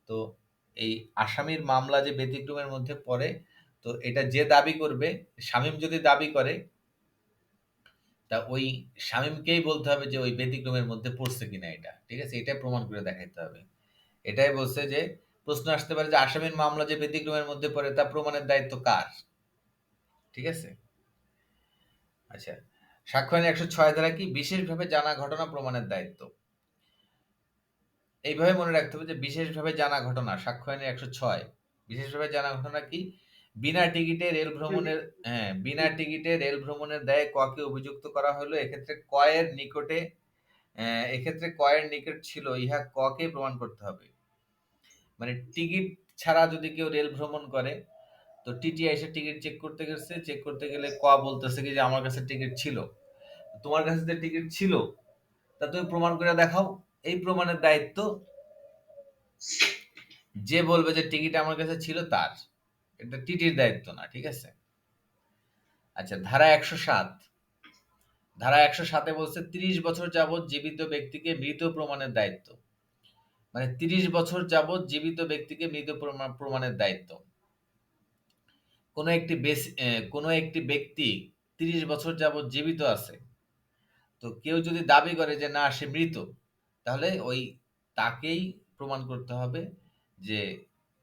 তো এই আসামির মামলা যে ব্যতিক্রমের মধ্যে পড়ে, তো এটা যে দাবি করবে, শামীম যদি দাবি করে, তা ওই শামীমকেই বলতে হবে যে ওই ব্যতিক্রমের মধ্যে পড়ছে কিনা এটা। ঠিক আছে? এটাই প্রমাণ করে দেখাইতে হবে। এটাই বলছে যে, প্রশ্ন আসতে পারে যে আসামির মামলা যে ব্যতিক্রমের মধ্যে পড়ে তা প্রমাণের দায়িত্ব কার? ঠিক আছে? আচ্ছা। সাক্ষ্য আইনের ১০৬ ধারা কি? বিশেষভাবে জানা ঘটনা প্রমাণের দায়িত্ব। এইভাবে মনে রাখতে হবে যে বিশেষভাবে জানা ঘটনা, সাক্ষ্য আইনের ১০৬। বিশেষভাবে জানা ঘটনা কি? বিনা টিকিটে রেল ভ্রমণের বিনা টিকিটে রেল ভ্রমণের দায়ে ক কে অভিযুক্ত করা হলো। এক্ষেত্রে ক এর নিকট ছিল ইহা ক কে প্রমাণ করতে হবে। মানে টিকিট ছাড়া যদি কেউ রেল ভ্রমণ করে, তো টিটি এসে টিকিট চেক করতে গেছে, চেক করতে গেলে ক বলতেছে কি যে আমার কাছে টিকিট ছিল। তোমার কাছে যে টিকিট ছিল, তা তুমি প্রমাণ করে দেখাও। এই প্রমাণের দায়িত্ব যে বলবে যে টিকিট আমার কাছে ছিল তার। এটা টিটির দায়িত্ব না। ঠিক আছে? আচ্ছা, ধারা ১০৭। ধারা ১০৭ এ বলছে ৩০ বছর যাবৎ জীবিত ব্যক্তিকে মৃত প্রমাণের দায়িত্ব। মানে ৩০ বছর যাবৎ জীবিত ব্যক্তিকে মৃত প্রমাণের দায়িত্ব। কোনো একটি ব্যক্তি ৩০ বছর যাবৎ জীবিত আছে। তো কেউ যদি দাবি করে যে না সে মৃত, তাহলে ওই তাকেই প্রমাণ করতে হবে যে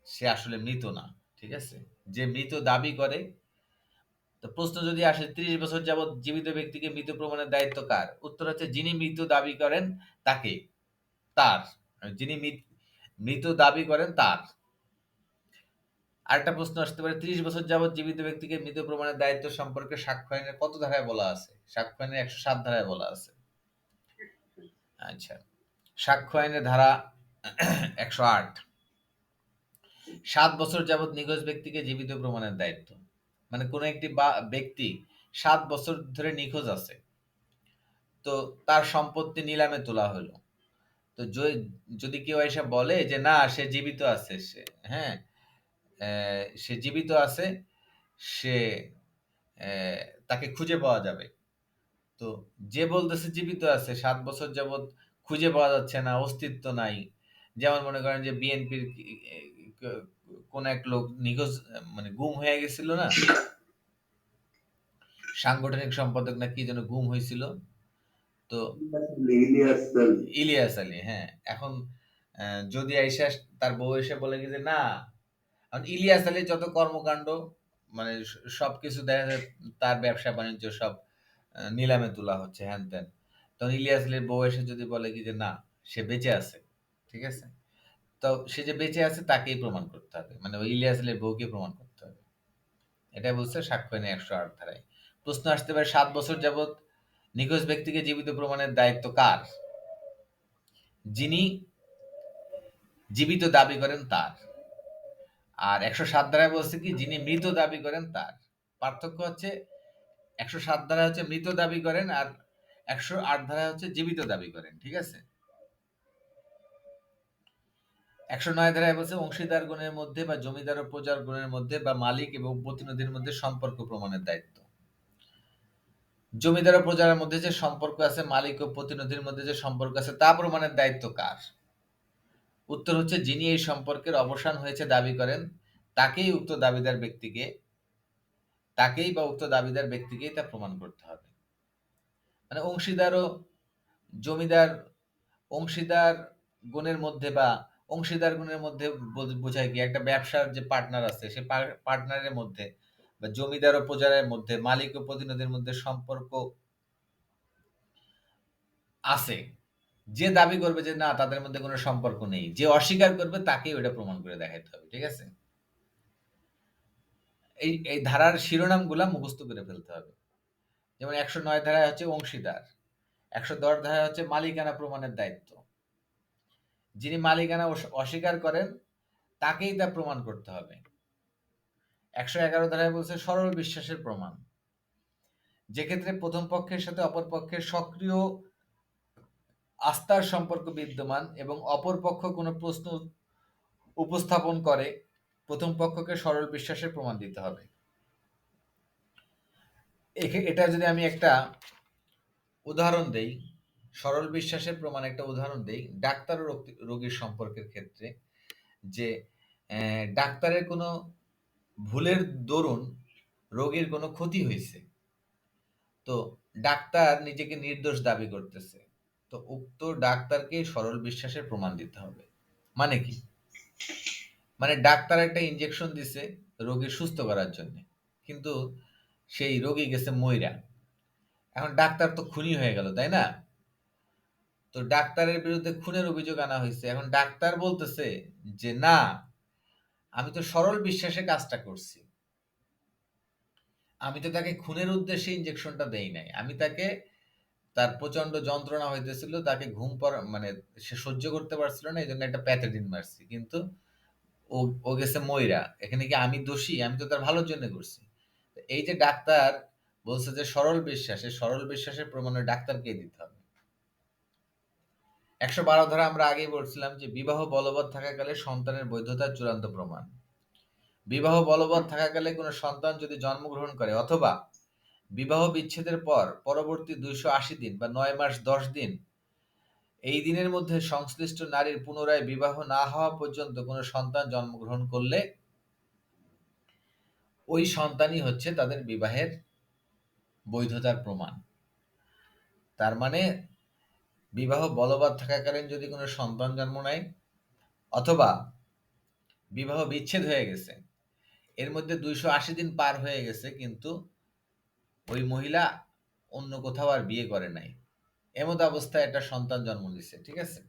সে আসলে মৃত না। ঠিক আছে? যে মৃত দাবি করে, তো প্রশ্ন যদি আসে ৩০ বছর যাবৎ জীবিত ব্যক্তিকে মৃত প্রমাণের দায়িত্ব কার? উত্তর হচ্ছে যিনি মৃত দাবি করেন তাকে, তার। যিনি মৃত দাবি করেন তার। আরেকটা প্রশ্ন আসতে পারে ৩০ বছর যাবৎ জীবিত ব্যক্তিকে মৃত প্রমাণের দায়িত্ব সম্পর্কে সাক্ষ্য আইনের কত ধারায় বলা আছে? সাক্ষ্য আইনের ১০৭ ধারায় বলা আছে। আচ্ছা। সাক্ষ্য আইনের ধারা ১০৮। ৭ বছর যাবৎ নিখোঁজ ব্যক্তিকে জীবিত প্রমাণের দায়িত্ব। মানে কোন একটি ব্যক্তি ৭ বছর ধরে নিখোঁজ আছে। তো তার সম্পত্তি নিলামে তোলা হলো। তো যদি কেউ এসে বলে যে না সে জীবিত আছে, হ্যাঁ, সে জীবিত আছে, সে তাকে খুঁজে পাওয়া যাবে। তো যে বলতেছে জীবিত আছে ৭ বছর যাবৎ খুঁজে পাওয়া যাচ্ছে না, অস্তিত্ব নাই। যেমন মনে করেন যে বিএনপির কোন এক লোক নিখোঁজ, মানে গুম হয়ে গেছিল না? সাংগঠনিক সম্পাদক না কি যেন গুম হয়েছিল। তো ইলিয়াস আলী, হ্যাঁ। এখন যদি আইসা তার বউ এসে বলে কি যে না, কারণ ইলিয়াস আলীর যত কর্মকাণ্ড, মানে সবকিছু দেখা যায় তার ব্যবসা বাণিজ্য সব নিলামে তোলা হচ্ছে, হ্যান ত্যান। তখন ইলিয়াস আলীর বউ এসে যদি বলে কি যে না সে বেঁচে আছে, ঠিক আছে, তো সে যে বেঁচে আছে তাকেই প্রমাণ করতে হবে, মানে ওই ইলিয়াস আলীর বউকে প্রমাণ করতে হবে। এটা বলছে সাক্ষ্য আইনের ১০৮ ধারায়। প্রশ্ন আসতে পারে ৭ বছর যাবৎ নিখোঁজ ব্যক্তিকে জীবিত প্রমাণের দায়িত্ব কার? যিনি জীবিত দাবি করেন তার। আর ১০৭ ধারায় বলছে কি যিনি মৃত দাবি করেন তার। পার্থক্য হচ্ছে ১০৭ ধারায় হচ্ছে মৃত দাবি করেন, আর ১০৮ ধারায় হচ্ছে জীবিত দাবি করেন। ঠিক আছে? ১০৯ ধারায় বলছে অংশীদার গণের মধ্যে বা জমিদার ও প্রজার গণের মধ্যে বা মালিক এবং প্রতিনিধির মধ্যে সম্পর্ক প্রমাণের দায়িত্ব। জমিদার ও প্রজার মধ্যে যে সম্পর্ক আছে, মালিক ও প্রতিনিধির মধ্যে যে সম্পর্ক আছে, তা প্রমাণের দায়িত্ব কার? উত্তর হচ্ছে যিনি এই সম্পর্কের অবসান হয়েছে দাবি করেন তাকেই বা উক্ত দাবিদার ব্যক্তিকেই তা প্রমাণ করতে হবে। মানে অংশীদার ও জমিদার, অংশীদার গণের মধ্যে বা অংশীদার গণের মধ্যে বোঝায় কি একটা ব্যবসার যে পার্টনার আছে সে পার্টনারের মধ্যে, বা জমিদার ও প্রজারের মধ্যে, মালিক ও প্রতিনিধির মধ্যে সম্পর্ক আছে। যে দাবি করবে যে না তাদের মধ্যে কোনো সম্পর্ক নেই, যে অস্বীকার করবে তাকেই ওটা প্রমাণ করে দেখাইতে হবে। ঠিক আছে? এই ধারার শিরোনামগুলা মুখস্থ করে ফেলতে হবে। যেমন ১০৯ ধারায় হচ্ছে অংশীদার, ১১০ ধারায় হচ্ছে মালিকানা প্রমাণের দায়িত্ব। যিনি মালিকানা অস্বীকার করেন তাকেই তা প্রমাণ করতে হবে। 111 ধারায় বলছে সরল বিশ্বাসের প্রমাণ, যে ক্ষেত্রে প্রথম পক্ষের সাথে অপর পক্ষের সক্রিয় আস্থার সম্পর্ক বিদ্যমান এবং অপর পক্ষ কোনো প্রশ্ন উপস্থাপন করে, প্রথম পক্ষকে সরল বিশ্বাসের প্রমাণ দিতে হবে। এটা যদি আমি একটা উদাহরণ দেই, সরল বিশ্বাসের প্রমাণ একটা উদাহরণ দেই ডাক্তার ও রোগীর সম্পর্কের ক্ষেত্রে, যে ডাক্তারের কোনো ভুলের দরুন রোগীর কোনো ক্ষতি হয়েছে, তো ডাক্তার নিজেকে নির্দোষ দাবি করতেছে, তো উক্ত ডাক্তারকে সরল বিশ্বাসের প্রমাণ দিতে হবে। মানে কি? মানে ডাক্তার একটা ইনজেকশন দিছে রোগীর সুস্থ করার জন্য, কিন্তু সেই রোগী গেছে মইরা, এখন ডাক্তার তো খুনি হয়ে গেল, তাই না? তো ডাক্তারের বিরুদ্ধে খুনের অভিযোগ আনা হয়েছে, এখন ডাক্তার বলতেছে যে না, আমি তো সরল বিশ্বাসে কাজটা করছি, আমি তো তাকে খুনের উদ্দেশ্যে ইনজেকশনটা দেই নাই, আমি তাকে, তার প্রচন্ড যন্ত্রণা হইতেছিল, তাকে ঘুম পড়া মানে সে সহ্য করতে পারছিল না, এই জন্য একটা প্যাথেডিন মারছি, কিন্তু ও ও গেছে মইরা, এখানে কি আমি দোষী? আমি তো তার ভালোর জন্য করছি। এই যে ডাক্তার বলছে যে সরল বিশ্বাস, এই সরল বিশ্বাসের প্রমাণ ডাক্তারকে দিতে হবে। 112 ধারা আমরা আগেই বলছিলাম যে বিবাহ বলবৎ থাকাকালে সন্তানের বৈধতার চূড়ান্ত প্রমাণ। বিবাহ বলবৎ থাকাকালে কোনো সন্তান যদি জন্মগ্রহণ করে অথবা বিবাহ বিচ্ছেদের পর পরবর্তী 280 দিন বা 9 মাস 10 দিন এই দিনের মধ্যে সংশ্লিষ্ট নারীর পুনরায় বিবাহ না হওয়া পর্যন্ত কোনো সন্তান জন্মগ্রহণ করলে ওই সন্তানই হচ্ছে তাদের বিবাহের বৈধতার প্রমাণ। তার মানে বিবাহ বলবৎ থাকাকালীন যদি কোনো সন্তান জন্ম নেয় অথবা বিবাহ বিচ্ছেদ হয়ে গেছে, এর মধ্যে 280 দিন পার হয়ে গেছে, কিন্তু ওই মহিলা অন্য কোথাও আর বিয়ে করে নাই, এমত অবস্থায় একটা সন্তান জন্ম নিছে, ঠিক আছে?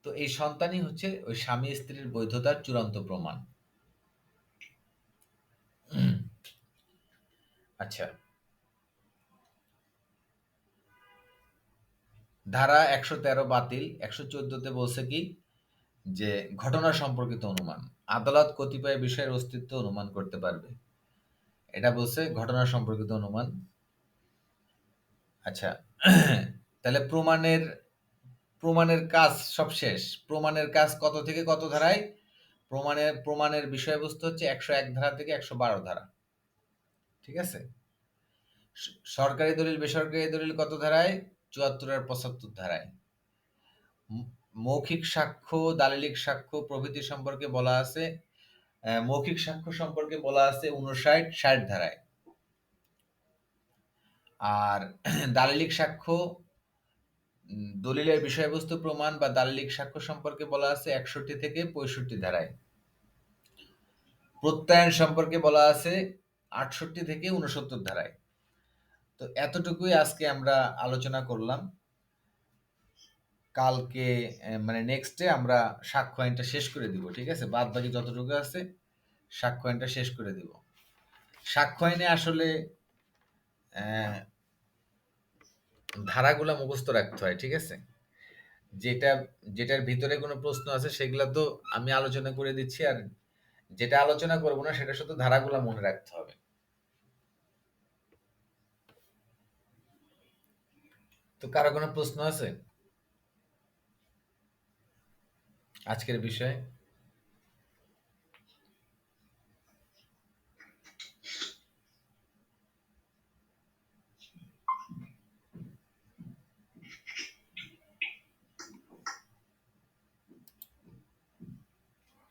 তো এই সন্তানই হচ্ছে ওই স্বামী স্ত্রীর বৈধতার চূড়ান্ত প্রমাণ। আচ্ছা, ধারা 113 বাতিল। 114তে বলছে কি, যে ঘটনা সম্পর্কিত অনুমান, আদালত কতিপয় বিষয়ের অস্তিত্ব অনুমান করতে পারবে, এটা বলছে ঘটনা সম্পর্কিত অনুমান। আচ্ছা, তাহলে প্রমাণের প্রমাণের কাজ সব শেষ। প্রমাণের কাজ কত থেকে কত ধারায়? প্রমাণের বিষয়বস্তু হচ্ছে 101 ধারা থেকে 112 ধারা, ঠিক আছে? সরকারি দলিল বেসরকারি দলিল কত ধারায়? 74 আর 75 ধারায়। মৌখিক সাক্ষ্য, দালিলিক সাক্ষ্য প্রভৃতি সম্পর্কে বলা আছে, মৌখিক সাক্ষ্য সম্পর্কে বলা আছে 59 60 ধারায়। আর দালিলিক সাক্ষ্য, দলিলের বিষয়বস্তু প্রমাণ বা দালিলিক সাক্ষ্য সম্পর্কে বলা আছে 61 থেকে 65 ধারায়। প্রত্যয়ন সম্পর্কে বলা আছে 68 থেকে 69 ধারায়। তো এতটুকুই আজকে আমরা আলোচনা করলাম। কালকে মানে নেক্সটে আমরা সাক্ষ্য আইনটা শেষ করে দিব, ঠিক আছে? বাদ বাকি যতটুকু আছে সাক্ষ্য আইনটা শেষ করে দিব। সাক্ষ্য আইনে আসলে ধারাগুলা মুখস্থ রাখতে হয়, ঠিক আছে? যেটার ভিতরে কোনো প্রশ্ন আছে সেগুলা তো আমি আলোচনা করে দিচ্ছি, আর যেটা আলোচনা করব না সেটা শুধু ধারাগুলা মনে রাখতে হবে। তো কারো কোনো প্রশ্ন আছে আজকের বিষয়ে?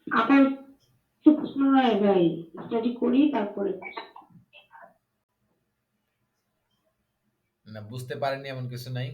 আবার প্রশ্ন নয় ভাই, স্টাডি করি তারপরে। না, বুঝতে পারেননি এমন কিছু নাই?